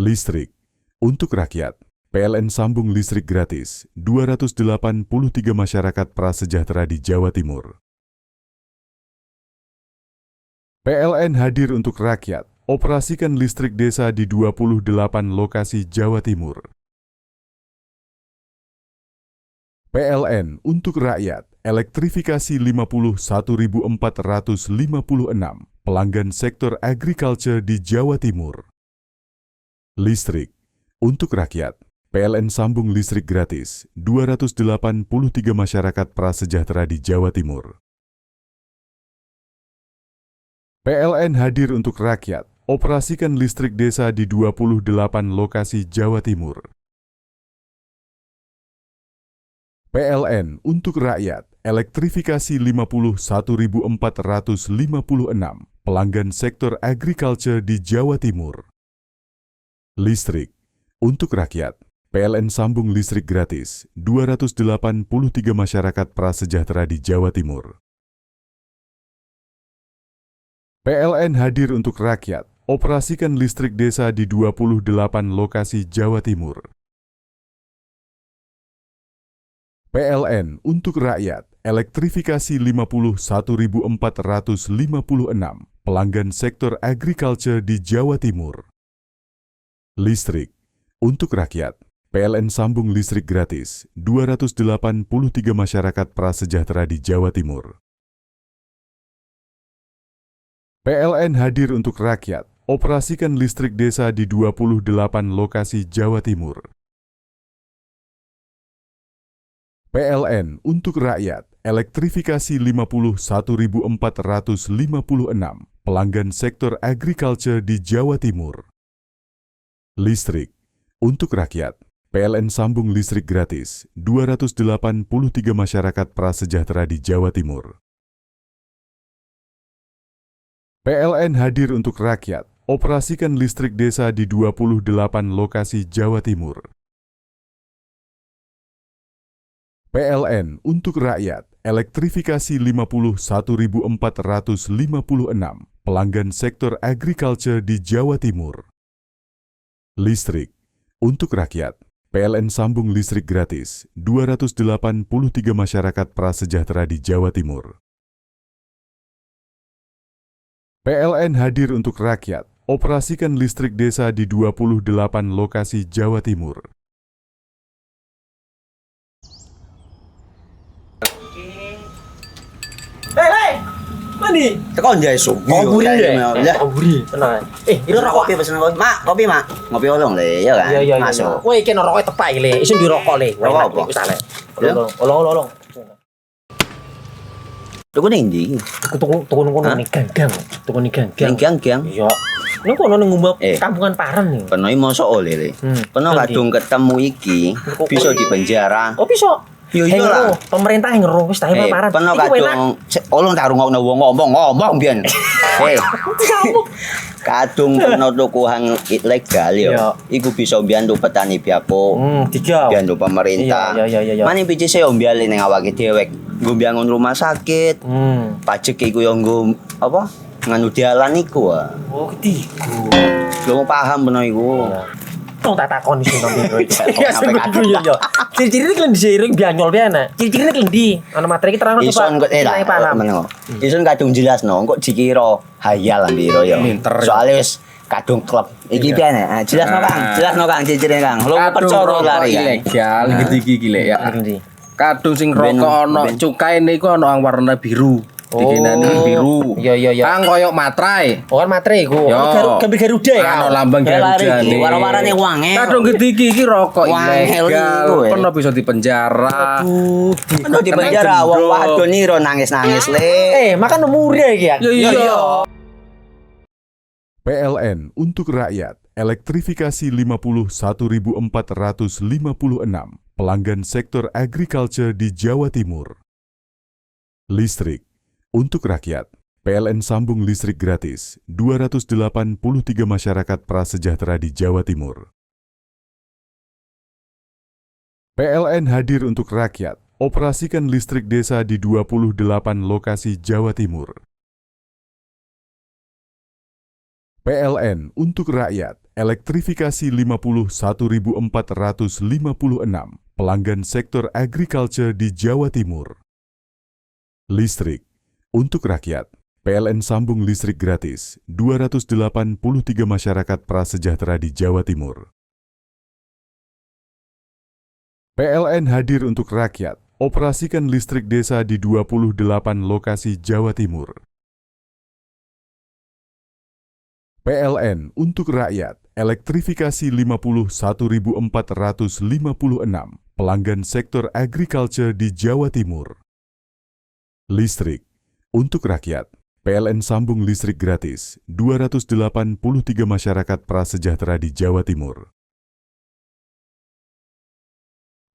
Listrik untuk rakyat. PLN sambung listrik gratis 283 masyarakat prasejahtera di Jawa Timur. PLN hadir untuk rakyat. Operasikan listrik desa di 28 lokasi Jawa Timur. PLN untuk rakyat. Elektrifikasi 51.456 pelanggan sektor agriculture di Jawa Timur. Listrik untuk rakyat. PLN sambung listrik gratis 283 masyarakat prasejahtera di Jawa Timur. PLN hadir untuk rakyat. Operasikan listrik desa di 28 lokasi Jawa Timur. PLN untuk rakyat. Elektrifikasi 51.456 pelanggan sektor agriculture di Jawa Timur. Listrik untuk rakyat. PLN sambung listrik gratis 283 masyarakat prasejahtera di Jawa Timur. PLN hadir untuk rakyat. Operasikan listrik desa di 28 lokasi Jawa Timur. PLN untuk rakyat. Elektrifikasi 51.456 pelanggan sektor agriculture di Jawa Timur. Listrik untuk rakyat. PLN sambung listrik gratis 283 masyarakat prasejahtera di Jawa Timur. PLN hadir untuk rakyat. Operasikan listrik desa di 28 lokasi Jawa Timur. PLN untuk rakyat. Elektrifikasi 51.456 pelanggan sektor agriculture di Jawa Timur. Listrik untuk rakyat. PLN sambung listrik gratis 283 masyarakat prasejahtera di Jawa Timur. PLN hadir untuk rakyat. Operasikan listrik desa di 28 lokasi Jawa Timur. PLN untuk rakyat. Elektrifikasi 51.456 pelanggan sektor agriculture di Jawa Timur. Listrik untuk rakyat. PLN sambung listrik gratis 283 masyarakat prasejahtera di Jawa Timur. PLN hadir untuk rakyat. Operasikan listrik desa di 28 lokasi Jawa Timur. Hei, mandi. Tekan jaya su. Buri ya. Buri, tenang. Ini rokok. Kopi pesen kopi. Mak, kopi mak. Ngopi olong le, ya kan? Iya. Masuk. Kowe iki rokok tepak le, isin dirokok le. Rokok apa? Wis ale. Olong. Tuku ning ndi? Tuku ngono ning gang. Tuku ning gang. Ning gang. Iya. Ning kono ning ngumba kampungan Paren nih. Kena mosok oleh le. Kena kadung ketemu iki bisa dipenjara. Oh bisa. Yo iya lah. Pemerintah yang ngeruh wis ta Paren. Kena kadung olong tak rungokno wong ngomong biyen. Kadung kena tukuhan ilegal ya. Iku bisa mbiyantu petani biako. Mbiyantu pemerintah. Iya. Mane biji saya mbiale ning awake dhewek. Nggo mbiangun rumah sakit. Pajak iku yo nggo apa? nganu dalan iku. Oh, ketiku. Lu paham bener iku. Tong tak takoni sing nang biro iki. Ya sing yo. Ciri-ciri iki diseiring bianyol piana. Ciri-ciri klendi. Ana materi iki terang coba. Ison kok meneng. Ison kadung jelasno, kok dikira hayal biro yo. Soale wis kadung klub. Iki piana? Jelasno Kang, ciri-ciri Kang. Lu percaya lari ilegal iki lek ya. Kadung sing rokok ana cukaine iku ana warna biru. Dikenani biru. Iya. Kang koyo materai. Oh, kan materai iku. Gambar Garuda ya. Ana lambang Garuda. Warna-warnane wange. Kadung gede iki rokok ilegal. Pernah bisa dipenjara. Pernah dipenjara wong wadon iro nangis-nangis le. Makan murah iki ya. Iya. PLN untuk rakyat, elektrifikasi 51.456 pelanggan sektor agriculture di Jawa Timur. Listrik untuk rakyat, PLN sambung listrik gratis 283 masyarakat prasejahtera di Jawa Timur. PLN hadir untuk rakyat, operasikan listrik desa di 28 lokasi Jawa Timur. PLN untuk rakyat, elektrifikasi 51.456 pelanggan sektor agriculture di Jawa Timur. Listrik untuk rakyat, PLN sambung listrik gratis 283 masyarakat prasejahtera di Jawa Timur. PLN hadir untuk rakyat, operasikan listrik desa di 28 lokasi Jawa Timur. PLN untuk rakyat, elektrifikasi 51.456 pelanggan sektor agriculture di Jawa Timur. Listrik untuk rakyat, PLN sambung listrik gratis 283 masyarakat prasejahtera di Jawa Timur.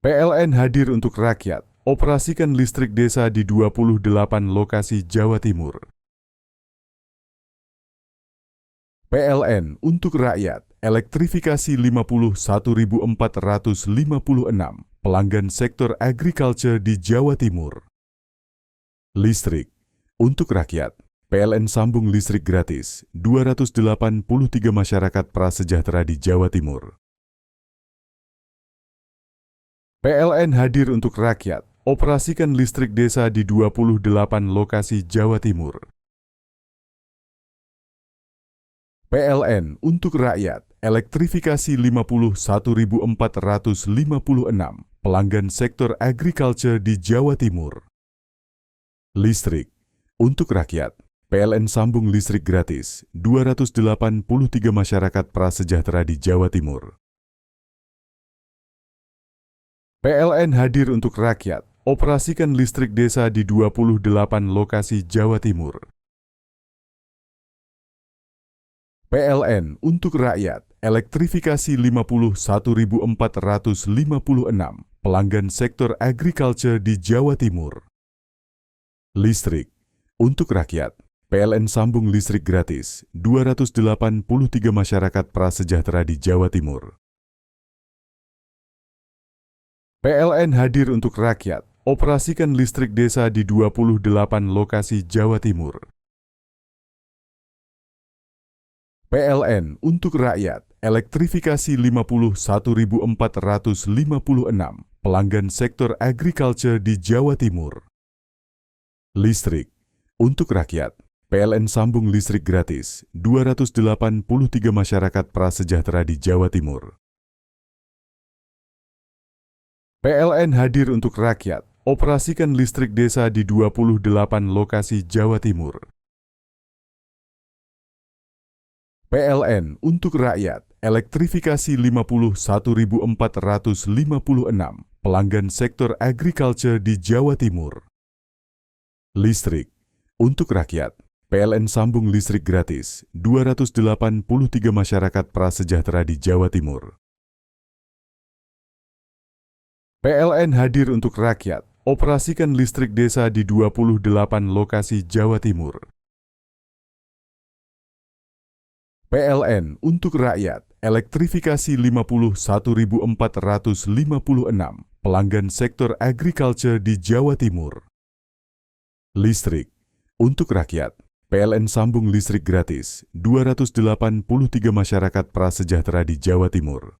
PLN hadir untuk rakyat, operasikan listrik desa di 28 lokasi Jawa Timur. PLN untuk rakyat, elektrifikasi 51.456 pelanggan sektor agriculture di Jawa Timur. Listrik untuk rakyat, PLN sambung listrik gratis 283 masyarakat prasejahtera di Jawa Timur. PLN hadir untuk rakyat, operasikan listrik desa di 28 lokasi Jawa Timur. PLN untuk rakyat, elektrifikasi 51.456 pelanggan sektor agriculture di Jawa Timur. Listrik untuk rakyat, PLN sambung listrik gratis 283 masyarakat prasejahtera di Jawa Timur. PLN hadir untuk rakyat, operasikan listrik desa di 28 lokasi Jawa Timur. PLN untuk rakyat, elektrifikasi 51.456 pelanggan sektor agriculture di Jawa Timur. Listrik untuk rakyat, PLN sambung listrik gratis 283 masyarakat prasejahtera di Jawa Timur. PLN hadir untuk rakyat, operasikan listrik desa di 28 lokasi Jawa Timur. PLN untuk rakyat, elektrifikasi 51.456 pelanggan sektor agriculture di Jawa Timur. Listrik untuk rakyat, PLN sambung listrik gratis 283 masyarakat prasejahtera di Jawa Timur. PLN hadir untuk rakyat, operasikan listrik desa di 28 lokasi Jawa Timur. PLN untuk rakyat, elektrifikasi 51.456 pelanggan sektor agriculture di Jawa Timur. Listrik untuk rakyat, PLN sambung listrik gratis 283 masyarakat prasejahtera di Jawa Timur. PLN hadir untuk rakyat, operasikan listrik desa di 28 lokasi Jawa Timur. PLN untuk rakyat, elektrifikasi 51.456 pelanggan sektor agriculture di Jawa Timur. Listrik untuk rakyat, PLN sambung listrik gratis 283 masyarakat prasejahtera di Jawa Timur.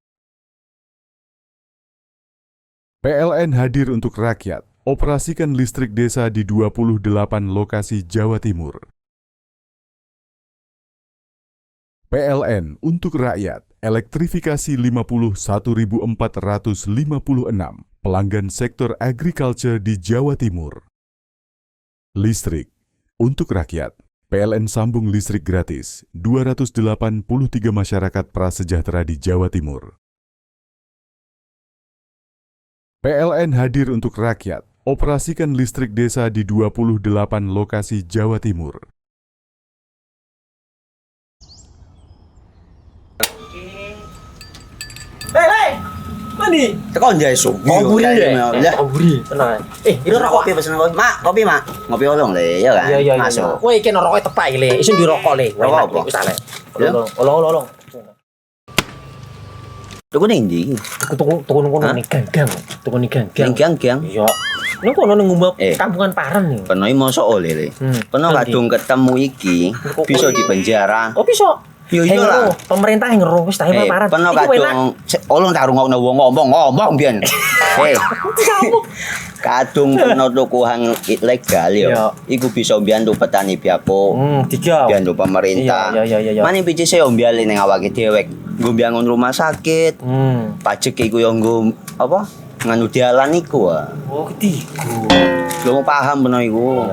PLN hadir untuk rakyat, operasikan listrik desa di 28 lokasi Jawa Timur. PLN untuk rakyat, elektrifikasi 51.456 pelanggan sektor agriculture di Jawa Timur. Listrik untuk rakyat, PLN sambung listrik gratis 283 masyarakat prasejahtera di Jawa Timur. PLN hadir untuk rakyat, operasikan listrik desa di 28 lokasi Jawa Timur. Hei, mandi. Tekan jaya sugi. Koburi ya. Koburi, tenang. Ini rokok kopi pesen kopi. Mak, kopi mak. Ngopi olong le, ya kan? Iya. Masuk. Kowe iki rokok tepak iki le, isin dirokok le. Rokok apa? Wis ale. Olong. Tuku ning ndi? Tuku ngono ning gang. Tuku ning gang. Ning gang. Iya. Ning kono ning ngumbar kampungan Paren nih. Peno mosok oleh le. Peno kadung ketemu iki bisa dipenjara. Oh bisa. Yo lah. Pemerintah yang ngeruh wis tahe Paren. Peno kadung olong tak rungokno wong ngomong biyen. Kadung peno tukuhan ilegal ya. Iku bisa mbiyantu petani biako. Mbiyantu pemerintah. Iya. Mane picise yo mbiale ning awake dhewek. Nggo mbangun rumah sakit. Pajak iku yo nggo apa? Nganu dalan iku. Oh, ketiku. Lu paham peno iku.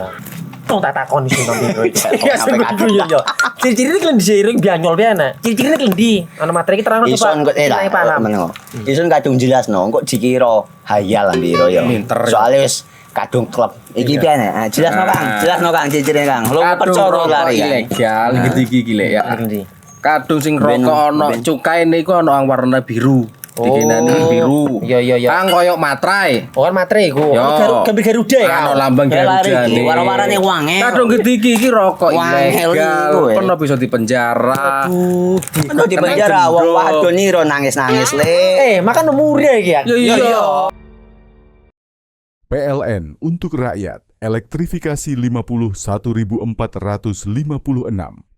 Tong tak takon sing nang biro iki. Ya sebenarnya yo. Ciri-ciri iki diseiring bianyol piana. Ciri-cirine iki ndi? Ana materi iki terangno Ison kok meneng. Ison kadung jelasno, kok dikira hayal biro yo. Soale wis kadung klub. Iki piana? Jelasno Kang, ciri-cirine Kang. Lu percaya lari ilegal iki lek ya. Kadung sing rokok ana cukae niku ana warna biru. Dikenani biru. Iya. Kang koyo matrai. Oh kan matrai iku. Gambar Garuda ya. Ana lambang Garuda. Warna-warnane wange. Kadung gedhi iki rokok ilegal. Pernah bisa dipenjara. Pernah dipenjara wong wadon niro nangis-nangis le. Makan umur iki ya. Iya. PLN untuk rakyat, elektrifikasi 51.456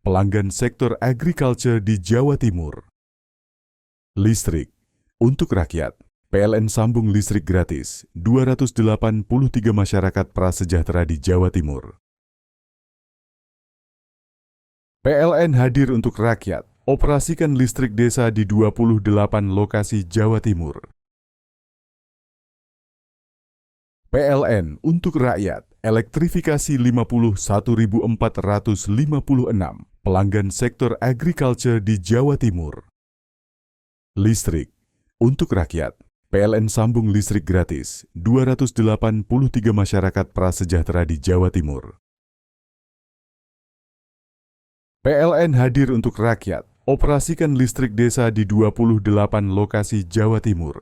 pelanggan sektor agriculture di Jawa Timur. Listrik untuk rakyat, PLN sambung listrik gratis 283 masyarakat prasejahtera di Jawa Timur. PLN hadir untuk rakyat, operasikan listrik desa di 28 lokasi Jawa Timur. PLN untuk rakyat, elektrifikasi 51.456 pelanggan sektor agriculture di Jawa Timur. Listrik untuk rakyat, PLN sambung listrik gratis 283 masyarakat prasejahtera di Jawa Timur. PLN hadir untuk rakyat, operasikan listrik desa di 28 lokasi Jawa Timur.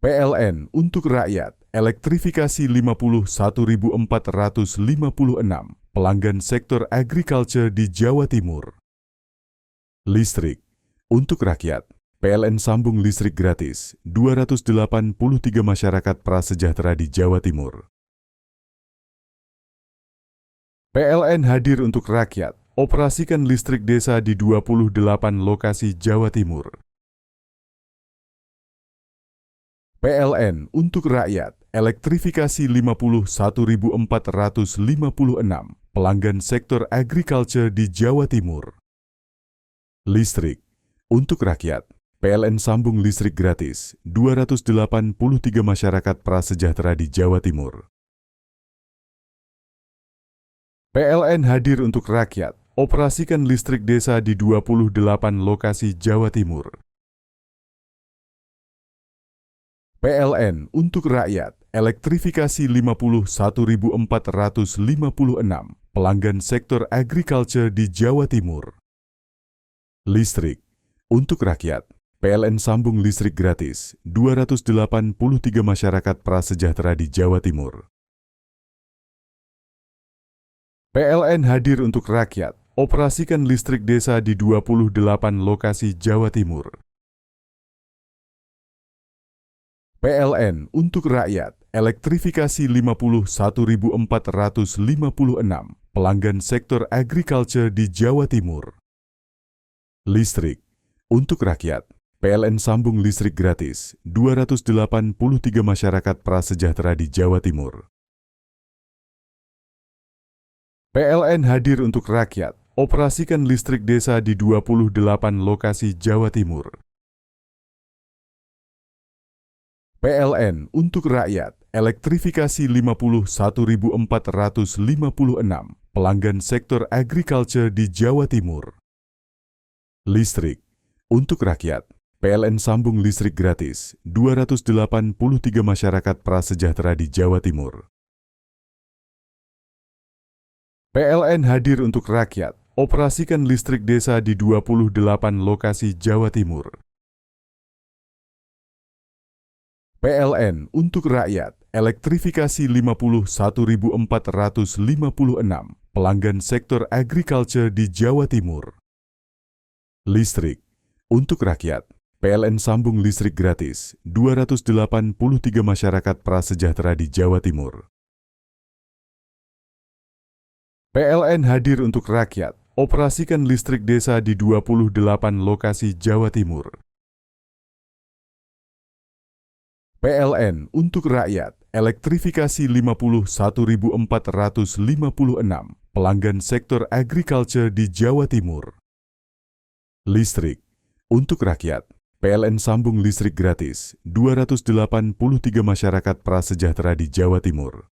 PLN untuk rakyat, elektrifikasi 51.456 pelanggan sektor agriculture di Jawa Timur. Listrik untuk rakyat, PLN sambung listrik gratis 283 masyarakat prasejahtera di Jawa Timur. PLN hadir untuk rakyat, operasikan listrik desa di 28 lokasi Jawa Timur. PLN untuk rakyat, elektrifikasi 51.456 pelanggan sektor agriculture di Jawa Timur. Listrik untuk rakyat, PLN sambung listrik gratis 283 masyarakat prasejahtera di Jawa Timur. PLN hadir untuk rakyat, operasikan listrik desa di 28 lokasi Jawa Timur. PLN untuk rakyat, elektrifikasi 51.456 pelanggan sektor agriculture di Jawa Timur. Listrik untuk rakyat, PLN sambung listrik gratis 283 masyarakat prasejahtera di Jawa Timur. PLN hadir untuk rakyat, operasikan listrik desa di 28 lokasi Jawa Timur. PLN untuk rakyat, elektrifikasi 51.456 pelanggan sektor agriculture di Jawa Timur. Listrik untuk rakyat. PLN sambung listrik gratis 283 masyarakat prasejahtera di Jawa Timur. PLN hadir untuk rakyat, operasikan listrik desa di 28 lokasi Jawa Timur. PLN untuk rakyat, elektrifikasi 51.456 pelanggan sektor agriculture di Jawa Timur. Listrik untuk rakyat. PLN sambung listrik gratis 283 masyarakat prasejahtera di Jawa Timur. PLN hadir untuk rakyat, operasikan listrik desa di 28 lokasi Jawa Timur. PLN untuk rakyat, elektrifikasi 51.456 pelanggan sektor agriculture di Jawa Timur. Listrik untuk rakyat. PLN sambung listrik gratis 283 masyarakat prasejahtera di Jawa Timur. PLN hadir untuk rakyat, operasikan listrik desa di 28 lokasi Jawa Timur. PLN untuk rakyat, elektrifikasi 51.456 pelanggan sektor agriculture di Jawa Timur. Listrik untuk rakyat. PLN sambung listrik gratis 283 masyarakat prasejahtera di Jawa Timur.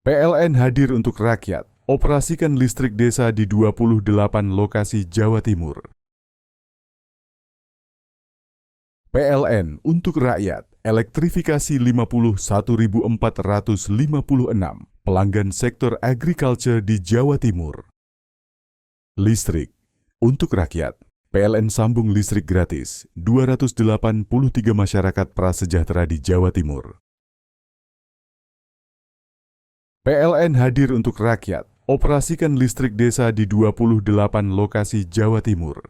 PLN hadir untuk rakyat, operasikan listrik desa di 28 lokasi Jawa Timur. PLN untuk rakyat, elektrifikasi 51.456 pelanggan sektor agriculture di Jawa Timur. Listrik untuk rakyat. PLN sambung listrik gratis 283 masyarakat prasejahtera di Jawa Timur. PLN hadir untuk rakyat, operasikan listrik desa di 28 lokasi Jawa Timur.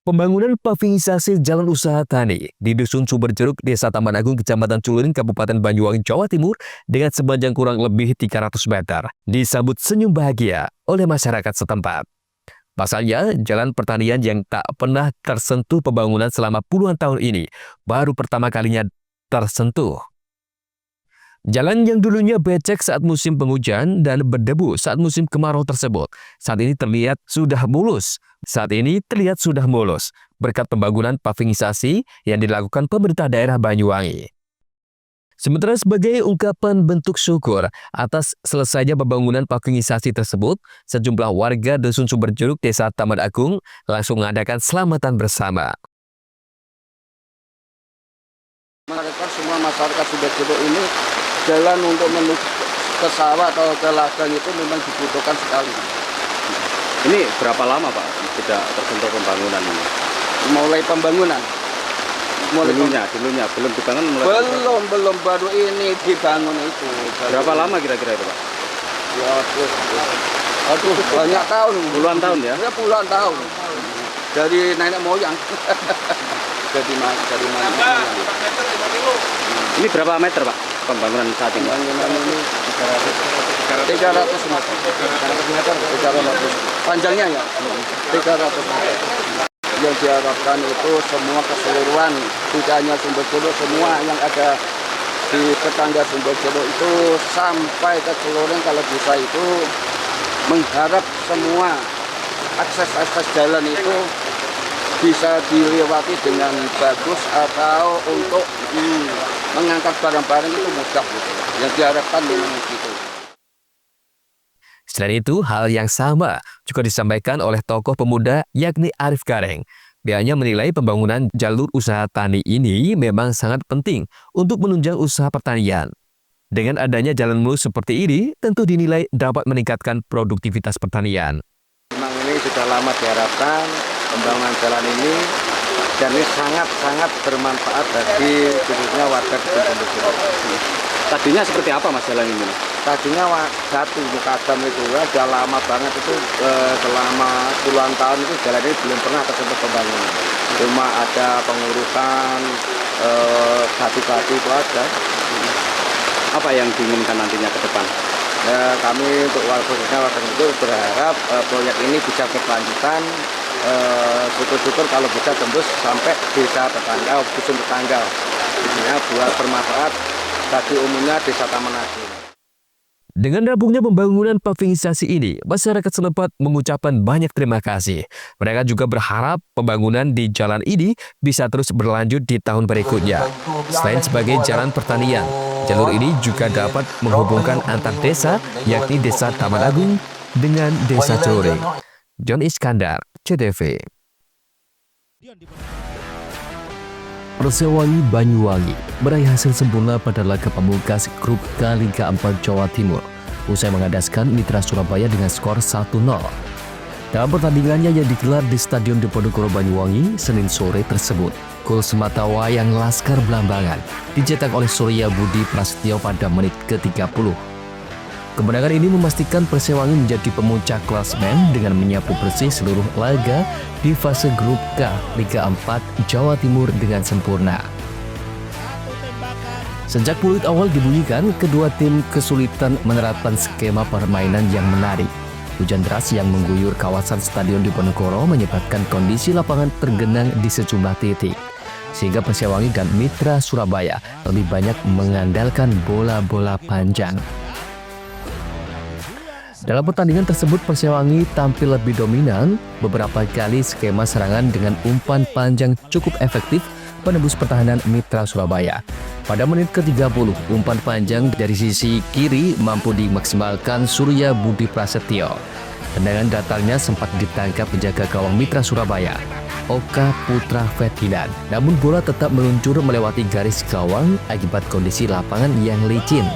Pembangunan pavingisasi jalan usaha tani di Dusun Sumberjeruk, Desa Taman Agung, Kecamatan Culurin, Kabupaten Banyuwangi, Jawa Timur dengan sepanjang kurang lebih 300 meter disambut senyum bahagia oleh masyarakat setempat. Pasalnya, jalan pertanian yang tak pernah tersentuh pembangunan selama puluhan tahun ini baru pertama kalinya tersentuh. Jalan yang dulunya becek saat musim penghujan dan berdebu saat musim kemarau tersebut saat ini terlihat sudah mulus. Berkat pembangunan pavingisasi yang dilakukan pemerintah daerah Banyuwangi. Sementara sebagai ungkapan bentuk syukur atas selesainya pembangunan pavingisasi tersebut, sejumlah warga Dusun Sumberjeruk, Desa Taman Agung langsung mengadakan selamatan bersama. Mereka semua masyarakat Sumberjeruk ini jalan untuk menuju ke sawah atau ke ladang itu memang dibutuhkan sekali. Ini berapa lama Pak tidak tersentuh pembangunan ini? Mulai pembangunan? Dulunya belum dibangun? Belum baru ini dibangun itu. Berapa lama kira-kira itu Pak? Ya, aduh banyak tahun. Puluhan tahun ya? Ya puluhan tahun. Dari nenek moyang. dari mana? Ini berapa meter Pak pembangunan saat ini? Pembangunan ini 300 meter. Panjangnya ya 300 meter. Yang diharapkan itu semua keseluruhan, tidak hanya Sumberjeruk, semua yang ada di tetangga Sumberjeruk itu sampai ke Culurin kalau bisa itu mengharap semua akses jalan itu bisa dilewati dengan bagus atau untuk mengangkat barang-barang itu mudah gitu. Yang diharapkan memang begitu. Selain itu, hal yang sama juga disampaikan oleh tokoh pemuda yakni Arif Gareng. Pihaknya menilai pembangunan jalur usaha tani ini memang sangat penting untuk menunjang usaha pertanian. Dengan adanya jalan mulus seperti ini, tentu dinilai dapat meningkatkan produktivitas pertanian. Memang ini sudah lama diharapkan pembangunan jalan ini, dan ini sangat bermanfaat bagi khususnya warga di Pondokoro. Tadinya seperti apa Mas jalan ini? Tadinya jatuh mukadam itu ya, sudah lama banget itu, selama puluhan tahun itu jalan ini belum pernah tersentuh pembangunan. Cuma ada pengurukan batu-batu itu aja. Apa yang diinginkan nantinya ke depan? Ya, kami untuk khususnya warga itu berharap proyek ini bisa berkelanjutan. Syukur-syukur kalau bisa tembus sampai desa tetangga, dusun tetangga. Intinya buat bermanfaat bagi umumnya desa Taman Agung. Dengan rampungnya pembangunan pavingisasi ini, masyarakat setempat mengucapkan banyak terima kasih. Mereka juga berharap pembangunan di jalan ini bisa terus berlanjut di tahun berikutnya. Selain sebagai jalan pertanian, jalur ini juga dapat menghubungkan antar desa, yakni Desa Taman Agung dengan Desa Celuring. John Iskandar, CTV. Persewangi Banyuwangi meraih hasil sempurna pada laga pamungkas Grup K Liga 4 Jawa Timur usai mengandaskan Mitra Surabaya dengan skor 1-0. Dalam pertandingannya yang digelar di Stadion Diponegoro Banyuwangi Senin sore tersebut, gol sematawayang Laskar Blambangan dicetak oleh Surya Budi Prasetyo pada menit ke-30. Kemenangan ini memastikan Persewangi menjadi pemuncak klasemen dengan menyapu bersih seluruh laga di fase Grup K Liga 4 Jawa Timur dengan sempurna. Sejak peluit awal dibunyikan, kedua tim kesulitan menerapkan skema permainan yang menarik. Hujan deras yang mengguyur kawasan Stadion Diponegoro menyebabkan kondisi lapangan tergenang di sejumlah titik, sehingga Persewangi dan Mitra Surabaya lebih banyak mengandalkan bola-bola panjang. Dalam pertandingan tersebut, Persewangi tampil lebih dominan, beberapa kali skema serangan dengan umpan panjang cukup efektif menembus pertahanan Mitra Surabaya. Pada menit ke-30, umpan panjang dari sisi kiri mampu dimaksimalkan Surya Budi Prasetyo. Tendangan datarnya sempat ditangkap penjaga gawang Mitra Surabaya, Oka Putra Ferdinand. Namun bola tetap meluncur melewati garis gawang akibat kondisi lapangan yang licin.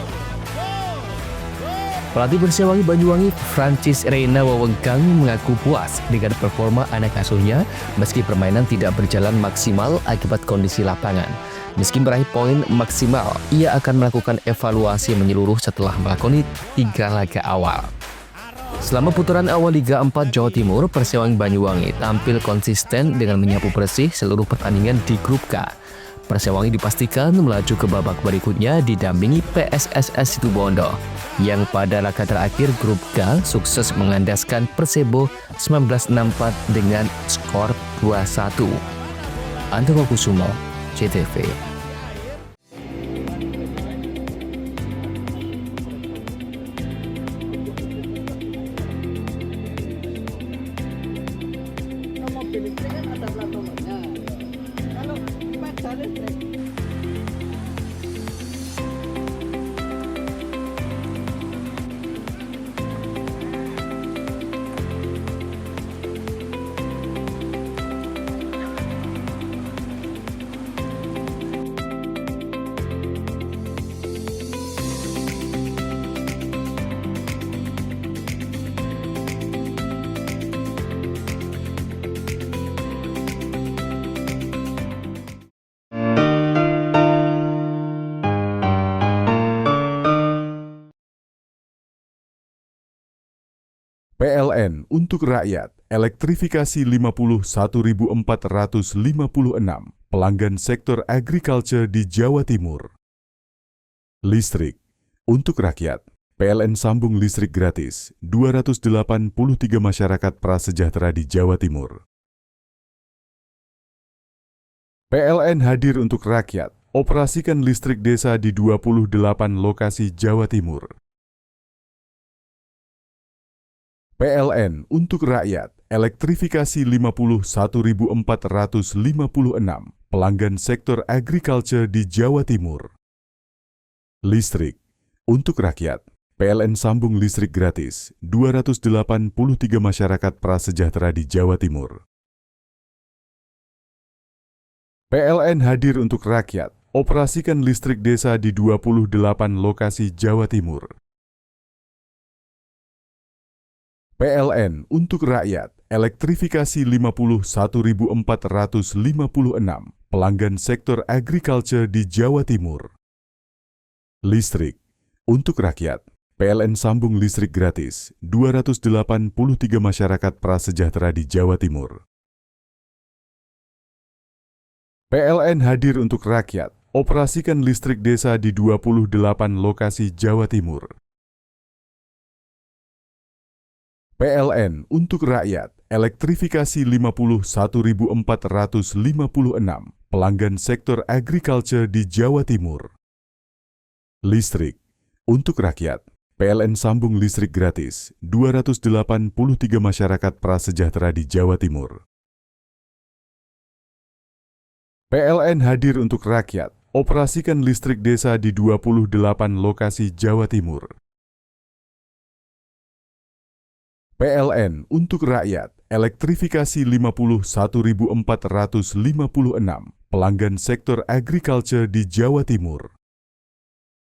Pelatih Persewangi Banyuwangi Francis Reina Wawengkang mengaku puas dengan performa anak asuhnya meski permainan tidak berjalan maksimal akibat kondisi lapangan. Meski meraih poin maksimal, ia akan melakukan evaluasi menyeluruh setelah melakoni 3 laga awal. Selama putaran awal Liga 4 Jawa Timur, Persewangi Banyuwangi tampil konsisten dengan menyapu bersih seluruh pertandingan di Grup K. Persewangi dipastikan melaju ke babak berikutnya didampingi PSSS Situbondo yang pada laga terakhir Grup K sukses mengandaskan Persebo 1964 dengan skor 2-1. Antoro Kusumo, CTV. PLN untuk rakyat, elektrifikasi 51.456 pelanggan sektor agriculture di Jawa Timur. Listrik untuk rakyat, PLN sambung listrik gratis 283 masyarakat prasejahtera di Jawa Timur. PLN hadir untuk rakyat, operasikan listrik desa di 28 lokasi Jawa Timur. PLN untuk rakyat, elektrifikasi 51.456 pelanggan sektor agriculture di Jawa Timur. Listrik untuk rakyat, PLN sambung listrik gratis 283 masyarakat prasejahtera di Jawa Timur. PLN hadir untuk rakyat, operasikan listrik desa di 28 lokasi Jawa Timur. PLN untuk rakyat, elektrifikasi 51.456 pelanggan sektor agriculture di Jawa Timur. Listrik untuk rakyat, PLN sambung listrik gratis 283 masyarakat prasejahtera di Jawa Timur. PLN hadir untuk rakyat, operasikan listrik desa di 28 lokasi Jawa Timur. PLN untuk rakyat, elektrifikasi 51.456 pelanggan sektor agriculture di Jawa Timur. Listrik untuk rakyat, PLN sambung listrik gratis 283 masyarakat prasejahtera di Jawa Timur. PLN hadir untuk rakyat, operasikan listrik desa di 28 lokasi Jawa Timur. PLN untuk rakyat, elektrifikasi 51.456 pelanggan sektor agriculture di Jawa Timur.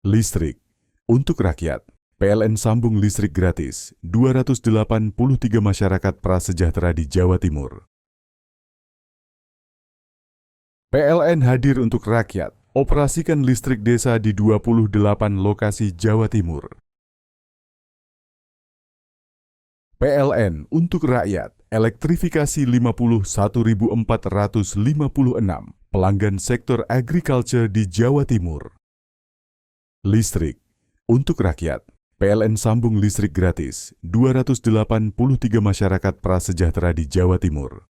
Listrik untuk rakyat, PLN sambung listrik gratis 283 masyarakat prasejahtera di Jawa Timur. PLN hadir untuk rakyat, operasikan listrik desa di 28 lokasi Jawa Timur. PLN untuk rakyat, elektrifikasi 51.456 pelanggan sektor agriculture di Jawa Timur. Listrik untuk rakyat, PLN sambung listrik gratis 283 masyarakat prasejahtera di Jawa Timur.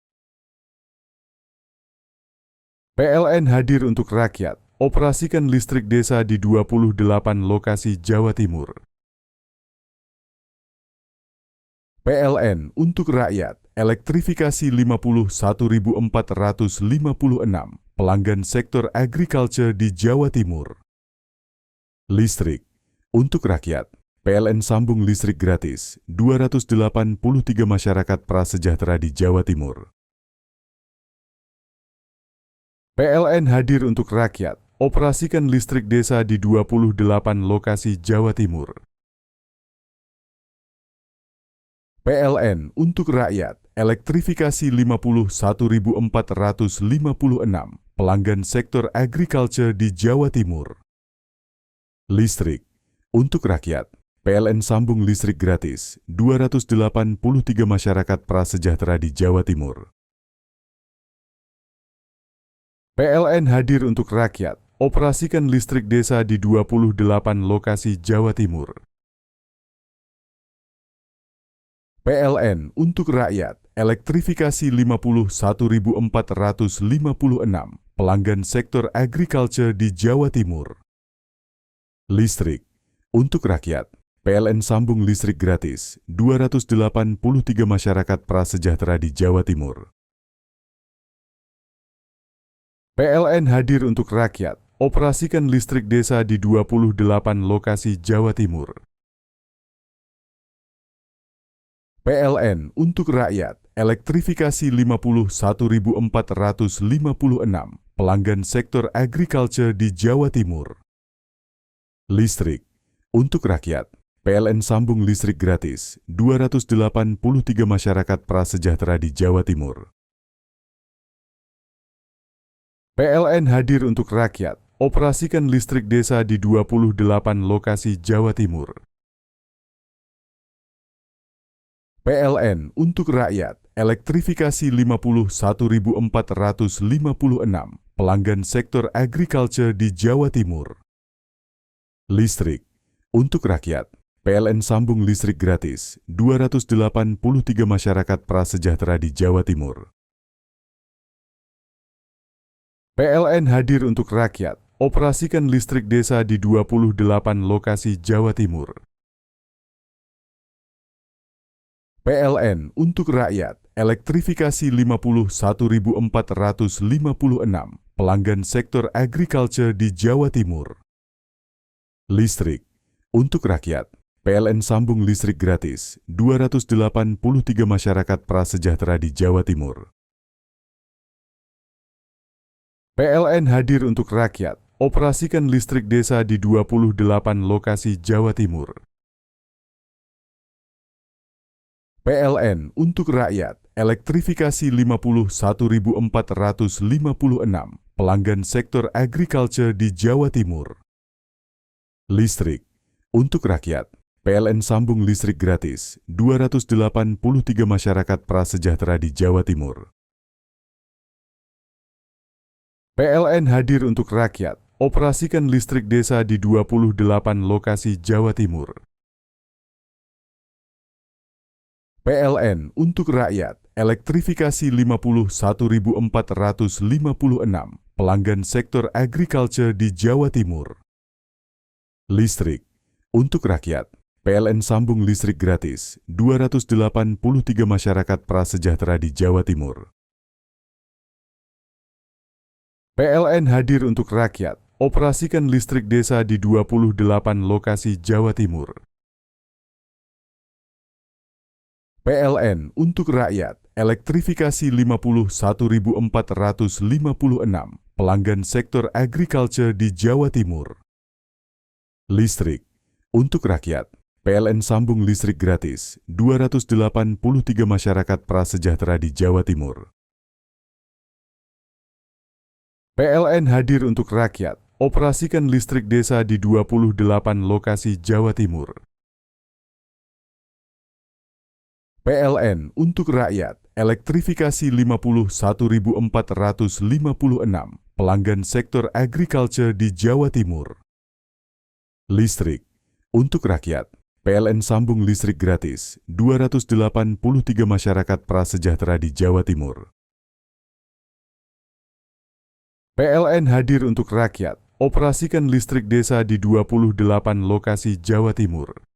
PLN hadir untuk rakyat, operasikan listrik desa di 28 lokasi Jawa Timur. PLN untuk rakyat, elektrifikasi 51.456 pelanggan sektor agriculture di Jawa Timur. Listrik untuk rakyat, PLN sambung listrik gratis 283 masyarakat prasejahtera di Jawa Timur. PLN hadir untuk rakyat, operasikan listrik desa di 28 lokasi Jawa Timur. PLN untuk rakyat, elektrifikasi 51.456 pelanggan sektor agriculture di Jawa Timur. Listrik untuk rakyat, PLN sambung listrik gratis 283 masyarakat prasejahtera di Jawa Timur. PLN hadir untuk rakyat, operasikan listrik desa di 28 lokasi Jawa Timur. PLN untuk rakyat, elektrifikasi 51.456 pelanggan sektor agriculture di Jawa Timur. Listrik untuk rakyat, PLN sambung listrik gratis 283 masyarakat prasejahtera di Jawa Timur. PLN hadir untuk rakyat, operasikan listrik desa di 28 lokasi Jawa Timur. PLN untuk rakyat, elektrifikasi 51.456 pelanggan sektor agriculture di Jawa Timur. Listrik untuk rakyat, PLN sambung listrik gratis 283 masyarakat prasejahtera di Jawa Timur. PLN hadir untuk rakyat, operasikan listrik desa di 28 lokasi Jawa Timur. PLN untuk rakyat, elektrifikasi 51.456 pelanggan sektor agriculture di Jawa Timur. Listrik untuk rakyat, PLN sambung listrik gratis 283 masyarakat prasejahtera di Jawa Timur. PLN hadir untuk rakyat, operasikan listrik desa di 28 lokasi Jawa Timur. PLN untuk rakyat, elektrifikasi 51.456 pelanggan sektor agriculture di Jawa Timur. Listrik untuk rakyat, PLN sambung listrik gratis 283 masyarakat prasejahtera di Jawa Timur. PLN hadir untuk rakyat, operasikan listrik desa di 28 lokasi Jawa Timur. PLN untuk rakyat, elektrifikasi 51.456 pelanggan sektor agriculture di Jawa Timur. Listrik untuk rakyat, PLN sambung listrik gratis 283 masyarakat prasejahtera di Jawa Timur. PLN hadir untuk rakyat, operasikan listrik desa di 28 lokasi Jawa Timur. PLN untuk rakyat, elektrifikasi 51.456 pelanggan sektor agriculture di Jawa Timur. Listrik untuk rakyat, PLN sambung listrik gratis 283 masyarakat prasejahtera di Jawa Timur. PLN hadir untuk rakyat, operasikan listrik desa di 28 lokasi Jawa Timur. PLN untuk rakyat, elektrifikasi 51.456 pelanggan sektor agriculture di Jawa Timur. Listrik untuk rakyat, PLN sambung listrik gratis 283 masyarakat prasejahtera di Jawa Timur. PLN hadir untuk rakyat, operasikan listrik desa di 28 lokasi Jawa Timur. PLN untuk rakyat, elektrifikasi 51.456 pelanggan sektor agriculture di Jawa Timur. Listrik untuk rakyat, PLN sambung listrik gratis 283 masyarakat prasejahtera di Jawa Timur. PLN hadir untuk rakyat, operasikan listrik desa di 28 lokasi Jawa Timur.